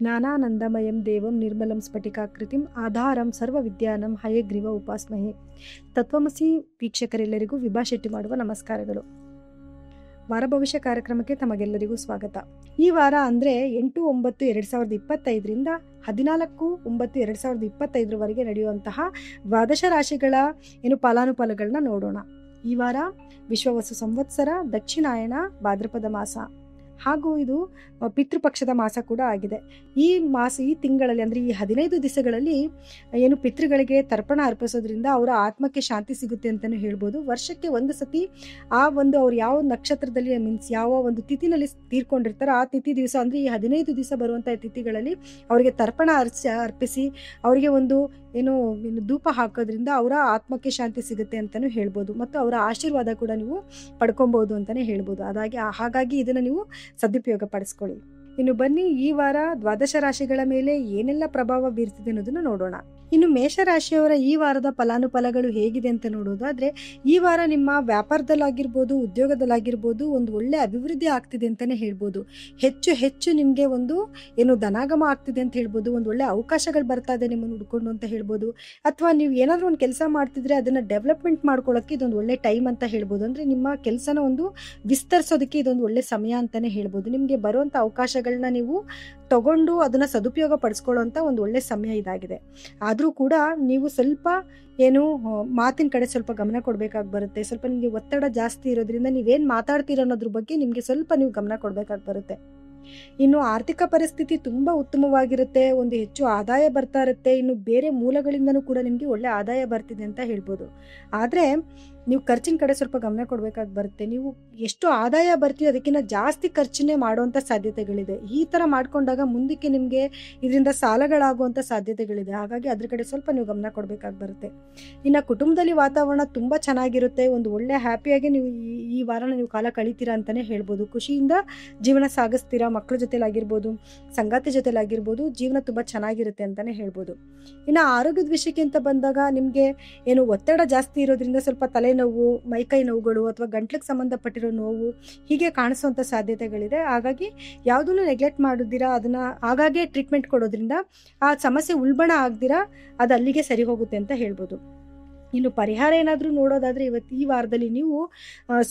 ಜ್ಞಾನಾನಂದಮಯಂ ದೇವಂ ನಿರ್ಮಲಂ ಸ್ಫಟಿಕಾಕೃತಿಂ ಆಧಾರಂ ಸರ್ವವಿದ್ಯಾನಂ ಹಯಗ್ರೀವ ಉಪಾಸ್ಮಹೆ. ತತ್ವಮಸಿ ವೀಕ್ಷಕರೆಲ್ಲರಿಗೂ ವಿಭಾ ಶೆಟ್ಟಿ ಮಾಡುವ ನಮಸ್ಕಾರಗಳು. ವಾರ ಭವಿಷ್ಯ ಕಾರ್ಯಕ್ರಮಕ್ಕೆ ತಮಗೆಲ್ಲರಿಗೂ ಸ್ವಾಗತ. ಈ ವಾರ ಅಂದರೆ 8/9/2025ರಿಂದ 14/9/2025 ನಡೆಯುವಂತಹ ದ್ವಾದಶ ರಾಶಿಗಳ ಫಲಾನುಫಲಗಳನ್ನ ನೋಡೋಣ. ಈ ವಾರ ವಿಶ್ವವಸು ಸಂವತ್ಸರ, ದಕ್ಷಿಣಾಯಣ, ಭಾದ್ರಪದ ಮಾಸ ಹಾಗೂ ಇದು ಪಿತೃಪಕ್ಷದ ಮಾಸ ಕೂಡ ಆಗಿದೆ. ಈ ತಿಂಗಳಲ್ಲಿ ಅಂದರೆ ಈ 15 ದಿವಸಗಳಲ್ಲಿ ಪಿತೃಗಳಿಗೆ ತರ್ಪಣ ಅರ್ಪಿಸೋದ್ರಿಂದ ಅವರ ಆತ್ಮಕ್ಕೆ ಶಾಂತಿ ಸಿಗುತ್ತೆ ಅಂತಲೂ ಹೇಳ್ಬೋದು. ವರ್ಷಕ್ಕೆ ಒಂದು ಸತಿ ಅವ್ರು ಯಾವ ನಕ್ಷತ್ರದಲ್ಲಿ ಯಾವ ಒಂದು ತಿಥಿನಲ್ಲಿ ತೀರ್ಕೊಂಡಿರ್ತಾರೋ ಆ ತಿಥಿ ದಿವಸ ಅಂದರೆ ಈ 15 ದಿವಸ ಬರುವಂಥ ತಿಥಿಗಳಲ್ಲಿ ಅವರಿಗೆ ತರ್ಪಣ ಅರ್ಪಿಸಿ ಅವರಿಗೆ ಒಂದು ಧೂಪ ಹಾಕೋದ್ರಿಂದ ಅವರ ಆತ್ಮಕ್ಕೆ ಶಾಂತಿ ಸಿಗುತ್ತೆ ಅಂತಲೂ ಹೇಳ್ಬೋದು. ಮತ್ತು ಅವರ ಆಶೀರ್ವಾದ ಕೂಡ ನೀವು ಪಡ್ಕೊಬಹುದು ಅಂತಲೇ ಹೇಳ್ಬೋದು. ಹಾಗಾಗಿ ಇದನ್ನು ನೀವು ಸದುಪಯೋಗ ಪಡಿಸ್ಕೊಳ್ಳಿ. ಇನ್ನು ಬನ್ನಿ, ಈ ವಾರ ದ್ವಾದಶ ರಾಶಿಗಳ ಮೇಲೆ ಏನೆಲ್ಲ ಪ್ರಭಾವ ಬೀರ್ತಿದೆ ಅನ್ನೋದನ್ನು ನೋಡೋಣ. ಇನ್ನು ಮೇಷರಾಶಿಯವರ ಈ ವಾರದ ಫಲಾನುಫಲಗಳು ಹೇಗಿದೆ ಅಂತ ನೋಡೋದಾದ್ರೆ, ಈ ವಾರ ನಿಮ್ಮ ವ್ಯಾಪಾರದಲ್ಲಾಗಿರ್ಬೋದು, ಉದ್ಯೋಗದಲ್ಲಾಗಿರ್ಬೋದು ಒಂದು ಒಳ್ಳೆ ಅಭಿವೃದ್ಧಿ ಆಗ್ತಿದೆ ಅಂತಾನೆ ಹೇಳ್ಬೋದು. ಹೆಚ್ಚು ನಿಮಗೆ ಒಂದು ಧನಾಗಮ ಆಗ್ತಿದೆ ಅಂತ ಹೇಳ್ಬೋದು. ಒಂದು ಒಳ್ಳೆ ಅವಕಾಶಗಳು ಬರ್ತಾ ಇದೆ ನಿಮ್ಮನ್ನು ಹುಡ್ಕೊಂಡು ಅಂತ ಹೇಳ್ಬೋದು. ಅಥವಾ ನೀವು ಏನಾದರೂ ಒಂದು ಕೆಲಸ ಮಾಡ್ತಿದ್ರೆ ಅದನ್ನ ಡೆವಲಪ್ಮೆಂಟ್ ಮಾಡ್ಕೊಳ್ಳೋಕೆ ಇದೊಂದು ಒಳ್ಳೆ ಟೈಮ್ ಅಂತ ಹೇಳ್ಬೋದು. ಅಂದ್ರೆ ನಿಮ್ಮ ಕೆಲಸನ ಒಂದು ವಿಸ್ತರಿಸೋದಕ್ಕೆ ಇದೊಂದು ಒಳ್ಳೆ ಸಮಯ ಅಂತಾನೆ ಹೇಳ್ಬೋದು. ನಿಮಗೆ ಬರುವಂತ ಅವಕಾಶಗಳನ್ನ ನೀವು ತಗೊಂಡು ಅದನ್ನ ಸದುಪಯೋಗ ಪಡಿಸ್ಕೊಳ್ಳುವಂತ ಒಂದು ಒಳ್ಳೆ ಸಮಯ ಇದಾಗಿದೆ. ಆದರೂ ಕೂಡ ನೀವು ಸ್ವಲ್ಪ ಮಾತಿನ ಕಡೆ ಸ್ವಲ್ಪ ಗಮನ ಕೊಡಬೇಕಾಗಿ ಬರುತ್ತೆ. ಸ್ವಲ್ಪ ನಿಮಗೆ ಒತ್ತಡ ಜಾಸ್ತಿ ಇರೋದ್ರಿಂದ ನೀವೇನು ಮಾತಾಡ್ತೀರ ಅನ್ನೋದ್ರ ಬಗ್ಗೆ ನಿಮಗೆ ಸ್ವಲ್ಪ ನೀವು ಗಮನ ಕೊಡಬೇಕಾಗಿ ಬರುತ್ತೆ. ಇನ್ನು ಆರ್ಥಿಕ ಪರಿಸ್ಥಿತಿ ತುಂಬಾ ಉತ್ತಮವಾಗಿರುತ್ತೆ. ಒಂದು ಹೆಚ್ಚು ಆದಾಯ ಬರ್ತಾ ಇರುತ್ತೆ. ಇನ್ನು ಬೇರೆ ಮೂಲಗಳಿಂದನೂ ಕೂಡ ನಿಮಗೆ ಒಳ್ಳೆ ಆದಾಯ ಬರ್ತಿದೆ ಅಂತ ಹೇಳ್ಬೋದು. ಆದ್ರೆ ನೀವು ಖರ್ಚಿನ ಕಡೆ ಸ್ವಲ್ಪ ಗಮನ ಕೊಡಬೇಕಾಗಿ ಬರುತ್ತೆ. ನೀವು ಎಷ್ಟು ಆದಾಯ ಬರ್ತೀವಿ ಅದಕ್ಕಿಂತ ಜಾಸ್ತಿ ಖರ್ಚನ್ನೇ ಮಾಡುವಂಥ ಸಾಧ್ಯತೆಗಳಿದೆ. ಈ ಥರ ಮಾಡ್ಕೊಂಡಾಗ ಮುಂದಕ್ಕೆ ನಿಮಗೆ ಇದರಿಂದ ಸಾಲಗಳಾಗುವಂಥ ಸಾಧ್ಯತೆಗಳಿದೆ. ಹಾಗಾಗಿ ಅದ್ರ ಕಡೆ ಸ್ವಲ್ಪ ನೀವು ಗಮನ ಕೊಡಬೇಕಾಗಿ ಬರುತ್ತೆ. ಇನ್ನು ಕುಟುಂಬದಲ್ಲಿ ವಾತಾವರಣ ತುಂಬ ಚೆನ್ನಾಗಿರುತ್ತೆ. ಒಂದು ಒಳ್ಳೆ ಹ್ಯಾಪಿಯಾಗಿ ನೀವು ಈ ವಾರನ ನೀವು ಕಾಲ ಕಳಿತೀರಾ ಅಂತಲೇ ಹೇಳ್ಬೋದು. ಖುಷಿಯಿಂದ ಜೀವನ ಸಾಗಿಸ್ತೀರಾ. ಮಕ್ಕಳ ಜೊತೆಲಾಗಿರ್ಬೋದು, ಸಂಗಾತಿ ಜೊತೆಲಾಗಿರ್ಬೋದು, ಜೀವನ ತುಂಬ ಚೆನ್ನಾಗಿರುತ್ತೆ ಅಂತಲೇ ಹೇಳ್ಬೋದು. ಇನ್ನು ಆರೋಗ್ಯದ ವಿಷಯಕ್ಕೆ ಅಂತ ಬಂದಾಗ ನಿಮಗೆ ಒತ್ತಡ ಜಾಸ್ತಿ ಇರೋದ್ರಿಂದ ಸ್ವಲ್ಪ ತಲೆನೋವು, ಮೈಕೈ ನೋವುಗಳು ಅಥವಾ ಗಂಟ್ಲಿಗೆ ಸಂಬಂಧಪಟ್ಟಿರೋ ನೋವು ಹೀಗೆ ಕಾಣಿಸುವಂಥ ಸಾಧ್ಯತೆಗಳಿದೆ. ಹಾಗಾಗಿ ಯಾವುದನ್ನು ನೆಗ್ಲೆಕ್ಟ್ ಮಾಡೋದಿರಾ ಅದನ್ನ ಆಗಾಗ್ಗೆ ಟ್ರೀಟ್ಮೆಂಟ್ ಕೊಡೋದ್ರಿಂದ ಆ ಸಮಸ್ಯೆ ಉಲ್ಬಣ ಆಗದಿರಾ ಅದು ಅಲ್ಲಿಗೆ ಸರಿ ಹೋಗುತ್ತೆ ಅಂತ ಹೇಳ್ಬೋದು. ಇನ್ನು ಪರಿಹಾರ ಏನಾದರೂ ನೋಡೋದಾದ್ರೆ ಈ ವಾರದಲ್ಲಿ ನೀವು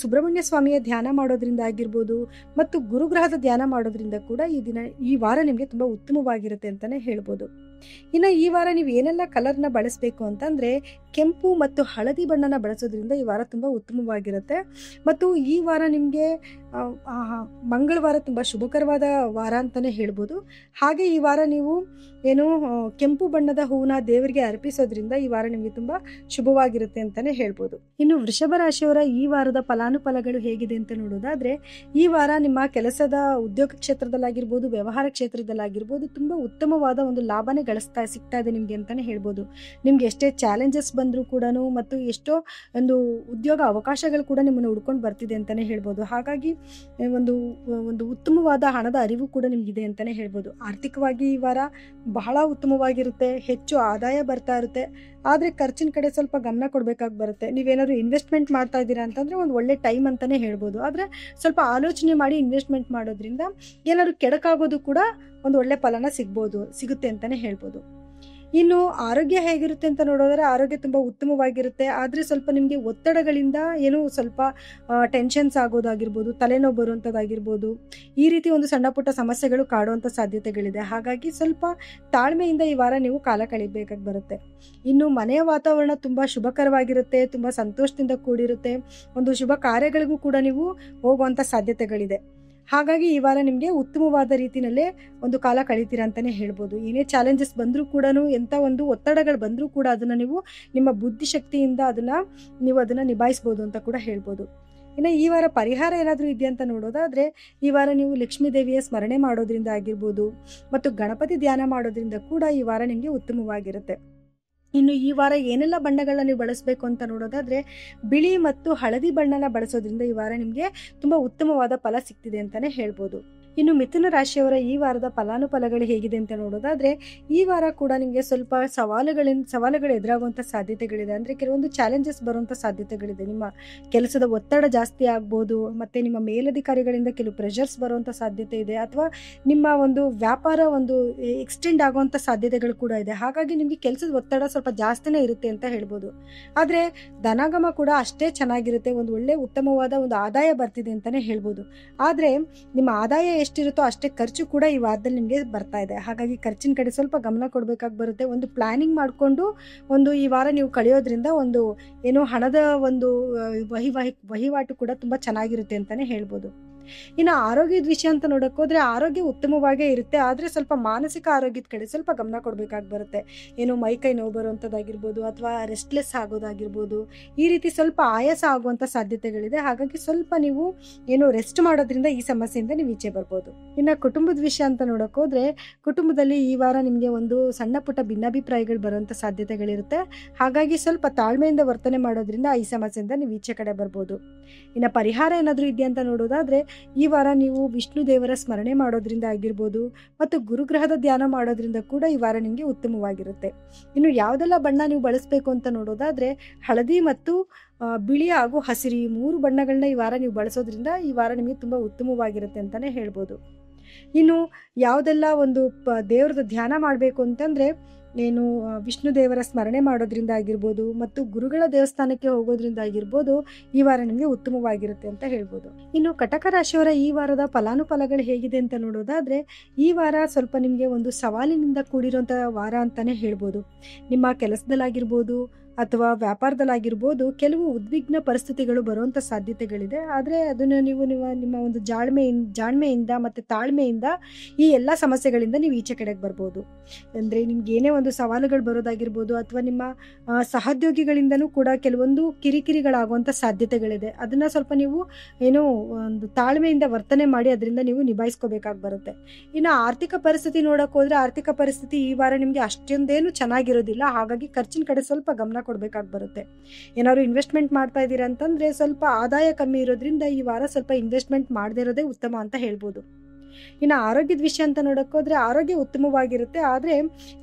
ಸುಬ್ರಹ್ಮಣ್ಯ ಸ್ವಾಮಿಯ ಧ್ಯಾನ ಮಾಡೋದ್ರಿಂದ ಆಗಿರ್ಬೋದು ಮತ್ತು ಗುರುಗ್ರಹದ ಧ್ಯಾನ ಮಾಡೋದ್ರಿಂದ ಕೂಡ ಈ ವಾರ ನಿಮಗೆ ತುಂಬ ಉತ್ತಮವಾಗಿರುತ್ತೆ ಅಂತಲೇ ಹೇಳ್ಬೋದು. ಇನ್ನು ಈ ವಾರ ನೀವು ಏನೆಲ್ಲ ಕಲರ್ನ ಬಳಸಬೇಕು ಅಂತಂದರೆ ಕೆಂಪು ಮತ್ತು ಹಳದಿ ಬಣ್ಣನ ಬಳಸೋದ್ರಿಂದ ಈ ವಾರ ತುಂಬ ಉತ್ತಮವಾಗಿರುತ್ತೆ. ಮತ್ತು ಈ ವಾರ ನಿಮಗೆ ಮಂಗಳವಾರ ತುಂಬ ಶುಭಕರವಾದ ವಾರ ಅಂತಲೇ ಹೇಳ್ಬೋದು. ಹಾಗೆ ಈ ವಾರ ನೀವು ಕೆಂಪು ಬಣ್ಣದ ಹೂವನ್ನ ದೇವರಿಗೆ ಅರ್ಪಿಸೋದ್ರಿಂದ ಈ ವಾರ ನಿಮಗೆ ತುಂಬ ಶುಭವಾಗಿರುತ್ತೆ ಅಂತಲೇ ಹೇಳ್ಬೋದು. ಇನ್ನು ವೃಷಭ ರಾಶಿಯವರ ಈ ವಾರದ ಫಲಾನುಫಲಗಳು ಹೇಗಿದೆ ಅಂತ ನೋಡೋದಾದ್ರೆ, ಈ ವಾರ ನಿಮ್ಮ ಕೆಲಸದ ಉದ್ಯೋಗ ಕ್ಷೇತ್ರದಲ್ಲಾಗಿರ್ಬೋದು, ವ್ಯವಹಾರ ಕ್ಷೇತ್ರದಲ್ಲಾಗಿರ್ಬೋದು ತುಂಬ ಉತ್ತಮವಾದ ಒಂದು ಲಾಭನೇ ಸಿಗ್ತಾ ಇದೆ ನಿಮಗೆ ಅಂತಲೇ ಹೇಳ್ಬೋದು. ನಿಮ್ಗೆ ಎಷ್ಟೇ ಚಾಲೆಂಜಸ್ ಬಂದರೂ ಕೂಡ ಮತ್ತು ಎಷ್ಟೋ ಒಂದು ಉದ್ಯೋಗ ಅವಕಾಶಗಳು ಕೂಡ ನಿಮ್ಮನ್ನು ಹುಡ್ಕೊಂಡು ಬರ್ತಿದೆ ಅಂತಲೇ ಹೇಳ್ಬೋದು. ಹಾಗಾಗಿ ಒಂದು ಉತ್ತಮವಾದ ಹಣದ ಅರಿವು ಕೂಡ ನಿಮಗಿದೆ ಅಂತಲೇ ಹೇಳ್ಬೋದು. ಆರ್ಥಿಕವಾಗಿ ಈ ವಾರ ಬಹಳ ಉತ್ತಮವಾಗಿರುತ್ತೆ. ಹೆಚ್ಚು ಆದಾಯ ಬರ್ತಾ ಇರುತ್ತೆ. ಆದರೆ ಖರ್ಚಿನ ಕಡೆ ಸ್ವಲ್ಪ ಗಮನ ಕೊಡಬೇಕಾಗಿ ಬರುತ್ತೆ. ನೀವೇನಾದರೂ ಇನ್ವೆಸ್ಟ್ಮೆಂಟ್ ಮಾಡ್ತಾ ಇದ್ದೀರಾ ಅಂತಂದರೆ ಒಂದು ಒಳ್ಳೆ ಟೈಮ್ ಅಂತಲೇ ಹೇಳ್ಬೋದು. ಆದರೆ ಸ್ವಲ್ಪ ಆಲೋಚನೆ ಮಾಡಿ ಇನ್ವೆಸ್ಟ್ಮೆಂಟ್ ಮಾಡೋದ್ರಿಂದ ಏನಾದರೂ ಕೆಡಕಾಗೋದು ಕೂಡ ಒಂದು ಒಳ್ಳೆ ಫಲನ ಸಿಗುತ್ತೆ ಅಂತಲೇ ಹೇಳ್ಬೋದು. ಇನ್ನು ಆರೋಗ್ಯ ಹೇಗಿರುತ್ತೆ ಅಂತ ನೋಡೋದಾದ್ರೆ ಆರೋಗ್ಯ ತುಂಬ ಉತ್ತಮವಾಗಿರುತ್ತೆ. ಆದರೆ ಸ್ವಲ್ಪ ನಿಮಗೆ ಒತ್ತಡಗಳಿಂದ ಸ್ವಲ್ಪ ಟೆನ್ಷನ್ಸ್ ಆಗೋದಾಗಿರ್ಬೋದು, ತಲೆನೋವು ಬರುವಂಥದ್ದಾಗಿರ್ಬೋದು, ಈ ರೀತಿ ಒಂದು ಸಣ್ಣ ಪುಟ್ಟ ಸಮಸ್ಯೆಗಳು ಕಾಡುವಂಥ ಸಾಧ್ಯತೆಗಳಿದೆ. ಹಾಗಾಗಿ ಸ್ವಲ್ಪ ತಾಳ್ಮೆಯಿಂದ ಈ ವಾರ ನೀವು ಕಾಲ ಕಳಿಬೇಕಾಗಿ ಬರುತ್ತೆ. ಇನ್ನು ಮನೆಯ ವಾತಾವರಣ ತುಂಬ ಶುಭಕರವಾಗಿರುತ್ತೆ. ತುಂಬ ಸಂತೋಷದಿಂದ ಕೂಡಿರುತ್ತೆ. ಒಂದು ಶುಭ ಕಾರ್ಯಗಳಿಗೂ ಕೂಡ ನೀವು ಹೋಗುವಂಥ ಸಾಧ್ಯತೆಗಳಿದೆ. ಹಾಗಾಗಿ ಈ ವಾರ ನಿಮಗೆ ಉತ್ತಮವಾದ ರೀತಿಯಲ್ಲೇ ಒಂದು ಕಾಲ ಕಳೀತೀರಾ ಅಂತಲೇ ಹೇಳ್ಬೋದು. ಏನೇ ಚಾಲೆಂಜಸ್ ಬಂದರೂ ಕೂಡ, ಎಂಥ ಒಂದು ಒತ್ತಡಗಳು ಬಂದರೂ ಕೂಡ ಅದನ್ನು ನೀವು ನಿಮ್ಮ ಬುದ್ಧಿಶಕ್ತಿಯಿಂದ ಅದನ್ನು ನಿಭಾಯಿಸ್ಬೋದು ಅಂತ ಕೂಡ ಹೇಳ್ಬೋದು. ಇನ್ನು ಈ ವಾರ ಪರಿಹಾರ ಏನಾದರೂ ಇದೆಯಾ ಅಂತ ನೋಡೋದಾದರೆ, ಈ ವಾರ ನೀವು ಲಕ್ಷ್ಮೀ ದೇವಿಯ ಸ್ಮರಣೆ ಮಾಡೋದ್ರಿಂದ ಆಗಿರ್ಬೋದು ಮತ್ತು ಗಣಪತಿ ಧ್ಯಾನ ಮಾಡೋದ್ರಿಂದ ಕೂಡ ಈ ವಾರ ನಿಮಗೆ ಉತ್ತಮವಾಗಿರುತ್ತೆ. ಇನ್ನು ಈ ವಾರ ಏನೆಲ್ಲ ಬಣ್ಣಗಳನ್ನ ನೀವು ಬಳಸಬೇಕು ಅಂತ ನೋಡೋದಾದ್ರೆ, ಬಿಳಿ ಮತ್ತು ಹಳದಿ ಬಣ್ಣನ ಬಳಸೋದ್ರಿಂದ ಈ ವಾರ ನಿಮಗೆ ತುಂಬ ಉತ್ತಮವಾದ ಫಲ ಸಿಗ್ತಿದೆ ಅಂತಲೇ ಹೇಳ್ಬೋದು. ಇನ್ನು ಮಿಥುನ ರಾಶಿಯವರ ಈ ವಾರದ ಫಲಾನುಫಲಗಳು ಹೇಗಿದೆ ಅಂತ ನೋಡೋದಾದ್ರೆ, ಈ ವಾರ ಕೂಡ ನಿಮಗೆ ಸ್ವಲ್ಪ ಸವಾಲುಗಳು ಎದುರಾಗುವಂಥ ಸಾಧ್ಯತೆಗಳಿದೆ. ಅಂದರೆ ಕೆಲವೊಂದು ಚಾಲೆಂಜಸ್ ಬರುವಂಥ ಸಾಧ್ಯತೆಗಳಿದೆ. ನಿಮ್ಮ ಕೆಲಸದ ಒತ್ತಡ ಜಾಸ್ತಿ ಆಗ್ಬೋದು, ಮತ್ತು ನಿಮ್ಮ ಮೇಲಧಿಕಾರಿಗಳಿಂದ ಕೆಲವು ಪ್ರೆಷರ್ಸ್ ಬರುವಂಥ ಸಾಧ್ಯತೆ ಇದೆ, ಅಥವಾ ನಿಮ್ಮ ಒಂದು ವ್ಯಾಪಾರ ಒಂದು ಎಕ್ಸ್ಟೆಂಡ್ ಆಗುವಂಥ ಸಾಧ್ಯತೆಗಳು ಕೂಡ ಇದೆ. ಹಾಗಾಗಿ ನಿಮಗೆ ಕೆಲಸದ ಒತ್ತಡ ಸ್ವಲ್ಪ ಜಾಸ್ತಿನೇ ಇರುತ್ತೆ ಅಂತ ಹೇಳ್ಬೋದು. ಆದರೆ ಧನಾಗಮ ಕೂಡ ಅಷ್ಟೇ ಚೆನ್ನಾಗಿರುತ್ತೆ, ಒಂದು ಒಳ್ಳೆ ಉತ್ತಮವಾದ ಒಂದು ಆದಾಯ ಬರ್ತಿದೆ ಅಂತಲೇ ಹೇಳ್ಬೋದು. ಆದರೆ ನಿಮ್ಮ ಆದಾಯ ಎಷ್ಟಿರುತ್ತೋ ಅಷ್ಟೇ ಖರ್ಚು ಕೂಡ ಈ ವಾರದಲ್ಲಿ ನಿಮಗೆ ಬರ್ತಾ ಇದೆ. ಹಾಗಾಗಿ ಖರ್ಚಿನ ಕಡೆ ಸ್ವಲ್ಪ ಗಮನ ಕೊಡಬೇಕಾಗಿ ಬರುತ್ತೆ. ಒಂದು ಪ್ಲಾನಿಂಗ್ ಮಾಡಿಕೊಂಡು ಒಂದು ಈ ವಾರ ನೀವು ಕಳೆಯೋದ್ರಿಂದ ಒಂದು ಏನೋ ಹಣದ ಒಂದು ವಹಿವಾಟು ಕೂಡ ತುಂಬ ಚೆನ್ನಾಗಿರುತ್ತೆ ಅಂತಲೇ ಹೇಳ್ಬೋದು. ಇನ್ನು ಆರೋಗ್ಯದ ವಿಷಯ ಅಂತ ನೋಡೋಕ್ಕೋದ್ರೆ ಆರೋಗ್ಯ ಉತ್ತಮವಾಗೇ ಇರುತ್ತೆ, ಆದರೆ ಸ್ವಲ್ಪ ಮಾನಸಿಕ ಆರೋಗ್ಯದ ಕಡೆ ಸ್ವಲ್ಪ ಗಮನ ಕೊಡಬೇಕಾಗಿ ಬರುತ್ತೆ. ಏನೋ ಮೈಕೈ ನೋವು ಬರುವಂಥದ್ದಾಗಿರ್ಬೋದು, ಅಥವಾ ರೆಸ್ಟ್ಲೆಸ್ ಆಗೋದಾಗಿರ್ಬೋದು, ಈ ರೀತಿ ಸ್ವಲ್ಪ ಆಯಾಸ ಆಗುವಂಥ ಸಾಧ್ಯತೆಗಳಿದೆ. ಹಾಗಾಗಿ ಸ್ವಲ್ಪ ನೀವು ಏನೋ ರೆಸ್ಟ್ ಮಾಡೋದ್ರಿಂದ ಈ ಸಮಸ್ಯೆಯಿಂದ ನೀವು ಈಚೆ ಬರ್ಬೋದು. ಇನ್ನು ಕುಟುಂಬದ ವಿಷಯ ಅಂತ ನೋಡೋಕ್ಕೋದ್ರೆ ಕುಟುಂಬದಲ್ಲಿ ಈ ವಾರ ನಿಮಗೆ ಒಂದು ಸಣ್ಣ ಪುಟ್ಟ ಭಿನ್ನಾಭಿಪ್ರಾಯಗಳು ಬರುವಂಥ ಸಾಧ್ಯತೆಗಳಿರುತ್ತೆ. ಹಾಗಾಗಿ ಸ್ವಲ್ಪ ತಾಳ್ಮೆಯಿಂದ ವರ್ತನೆ ಮಾಡೋದ್ರಿಂದ ಈ ಸಮಸ್ಯೆಯಿಂದ ನೀವು ಈಚೆ ಕಡೆ ಬರ್ಬೋದು. ಇನ್ನು ಪರಿಹಾರ ಏನಾದರೂ ಇದೆಯಾ ಅಂತ ನೋಡೋದಾದ್ರೆ, ಈ ವಾರ ನೀವು ವಿಷ್ಣು ದೇವರ ಸ್ಮರಣೆ ಮಾಡೋದ್ರಿಂದ ಆಗಿರ್ಬೋದು, ಮತ್ತು ಗುರುಗ್ರಹದ ಧ್ಯಾನ ಮಾಡೋದ್ರಿಂದ ಕೂಡ ಈ ವಾರ ನಿಮಗೆ ಉತ್ತಮವಾಗಿರುತ್ತೆ. ಇನ್ನು ಯಾವುದೆಲ್ಲ ಬಣ್ಣ ನೀವು ಬಳಸಬೇಕು ಅಂತ ನೋಡೋದಾದ್ರೆ, ಹಳದಿ ಮತ್ತು ಬಿಳಿ ಹಾಗೂ ಹಸಿರು ಈ 3 ಬಣ್ಣಗಳನ್ನ ಈ ವಾರ ನೀವು ಬಳಸೋದ್ರಿಂದ ಈ ವಾರ ನಿಮಗೆ ತುಂಬ ಉತ್ತಮವಾಗಿರುತ್ತೆ ಅಂತಲೇ ಹೇಳ್ಬೋದು. ಇನ್ನು ಯಾವುದೆಲ್ಲ ಒಂದು ದೇವ್ರದ ಧ್ಯಾನ ಮಾಡಬೇಕು ಅಂತಂದರೆ, ಏನು ವಿಷ್ಣು ದೇವರ ಸ್ಮರಣೆ ಮಾಡೋದ್ರಿಂದ ಆಗಿರ್ಬೋದು, ಮತ್ತು ಗುರುಗಳ ದೇವಸ್ಥಾನಕ್ಕೆ ಹೋಗೋದ್ರಿಂದ ಆಗಿರ್ಬೋದು, ಈ ವಾರ ನಿಮಗೆ ಉತ್ತಮವಾಗಿರುತ್ತೆ ಅಂತ ಹೇಳ್ಬೋದು. ಇನ್ನು ಕಟಕ ರಾಶಿಯವರ ಈ ವಾರದ ಫಲಾನುಫಲಗಳು ಹೇಗಿದೆ ಅಂತ ನೋಡೋದಾದ್ರೆ, ಈ ವಾರ ಸ್ವಲ್ಪ ನಿಮಗೆ ಒಂದು ಸವಾಲಿನಿಂದ ಕೂಡಿರುವಂಥ ವಾರ ಅಂತಲೇ ಹೇಳ್ಬೋದು. ನಿಮ್ಮ ಕೆಲಸದಲ್ಲಾಗಿರ್ಬೋದು ಅಥವಾ ವ್ಯಾಪಾರದಲ್ಲಾಗಿರ್ಬೋದು ಕೆಲವು ಉದ್ವಿಗ್ನ ಪರಿಸ್ಥಿತಿಗಳು ಬರುವಂಥ ಸಾಧ್ಯತೆಗಳಿದೆ. ಆದರೆ ಅದನ್ನು ನೀವು ನಿಮ್ಮ ಒಂದು ಜಾಣ್ಮೆಯಿಂದ ಮತ್ತು ತಾಳ್ಮೆಯಿಂದ ಈ ಎಲ್ಲ ಸಮಸ್ಯೆಗಳಿಂದ ನೀವು ಈಚೆ ಕಡೆಗೆ ಬರ್ಬೋದು. ಅಂದರೆ ನಿಮ್ಗೆ ಏನೇ ಒಂದು ಸವಾಲುಗಳು ಬರೋದಾಗಿರ್ಬೋದು, ಅಥವಾ ನಿಮ್ಮ ಸಹೋದ್ಯೋಗಿಗಳಿಂದನೂ ಕೂಡ ಕೆಲವೊಂದು ಕಿರಿಕಿರಿಗಳಾಗುವಂಥ ಸಾಧ್ಯತೆಗಳಿದೆ. ಅದನ್ನು ಸ್ವಲ್ಪ ನೀವು ಏನೋ ಒಂದು ತಾಳ್ಮೆಯಿಂದ ವರ್ತನೆ ಮಾಡಿ ಅದರಿಂದ ನೀವು ನಿಭಾಯಿಸ್ಕೋಬೇಕಾಗಿ ಬರುತ್ತೆ. ಇನ್ನು ಆರ್ಥಿಕ ಪರಿಸ್ಥಿತಿ ನೋಡೋಕೆ ಹೋದರೆ, ಆರ್ಥಿಕ ಪರಿಸ್ಥಿತಿ ಈ ವಾರ ನಿಮಗೆ ಅಷ್ಟೊಂದೇನು ಚೆನ್ನಾಗಿರೋದಿಲ್ಲ. ಹಾಗಾಗಿ ಖರ್ಚಿನ ಕಡೆ ಸ್ವಲ್ಪ ಗಮನ ಕೊಡಬೇಕಾಗಿ ಬರುತ್ತೆ. ಏನಾದ್ರು ಇನ್ವೆಸ್ಟ್ಮೆಂಟ್ ಮಾಡ್ತಾ ಇದ್ದೀರಾ ಅಂತಂದ್ರೆ ಸ್ವಲ್ಪ ಆದಾಯ ಕಮ್ಮಿ ಇರೋದ್ರಿಂದ ಈ ವಾರ ಸ್ವಲ್ಪ ಇನ್ವೆಸ್ಟ್ಮೆಂಟ್ ಮಾಡದೇ ಇರೋದೇ ಉತ್ತಮ ಅಂತ ಹೇಳ್ಬೋದು. ಇನ್ನು ಆರೋಗ್ಯದ ವಿಷಯ ಅಂತ ನೋಡೋಕ್ಕೋದ್ರೆ ಆರೋಗ್ಯ ಉತ್ತಮವಾಗಿರುತ್ತೆ. ಆದರೆ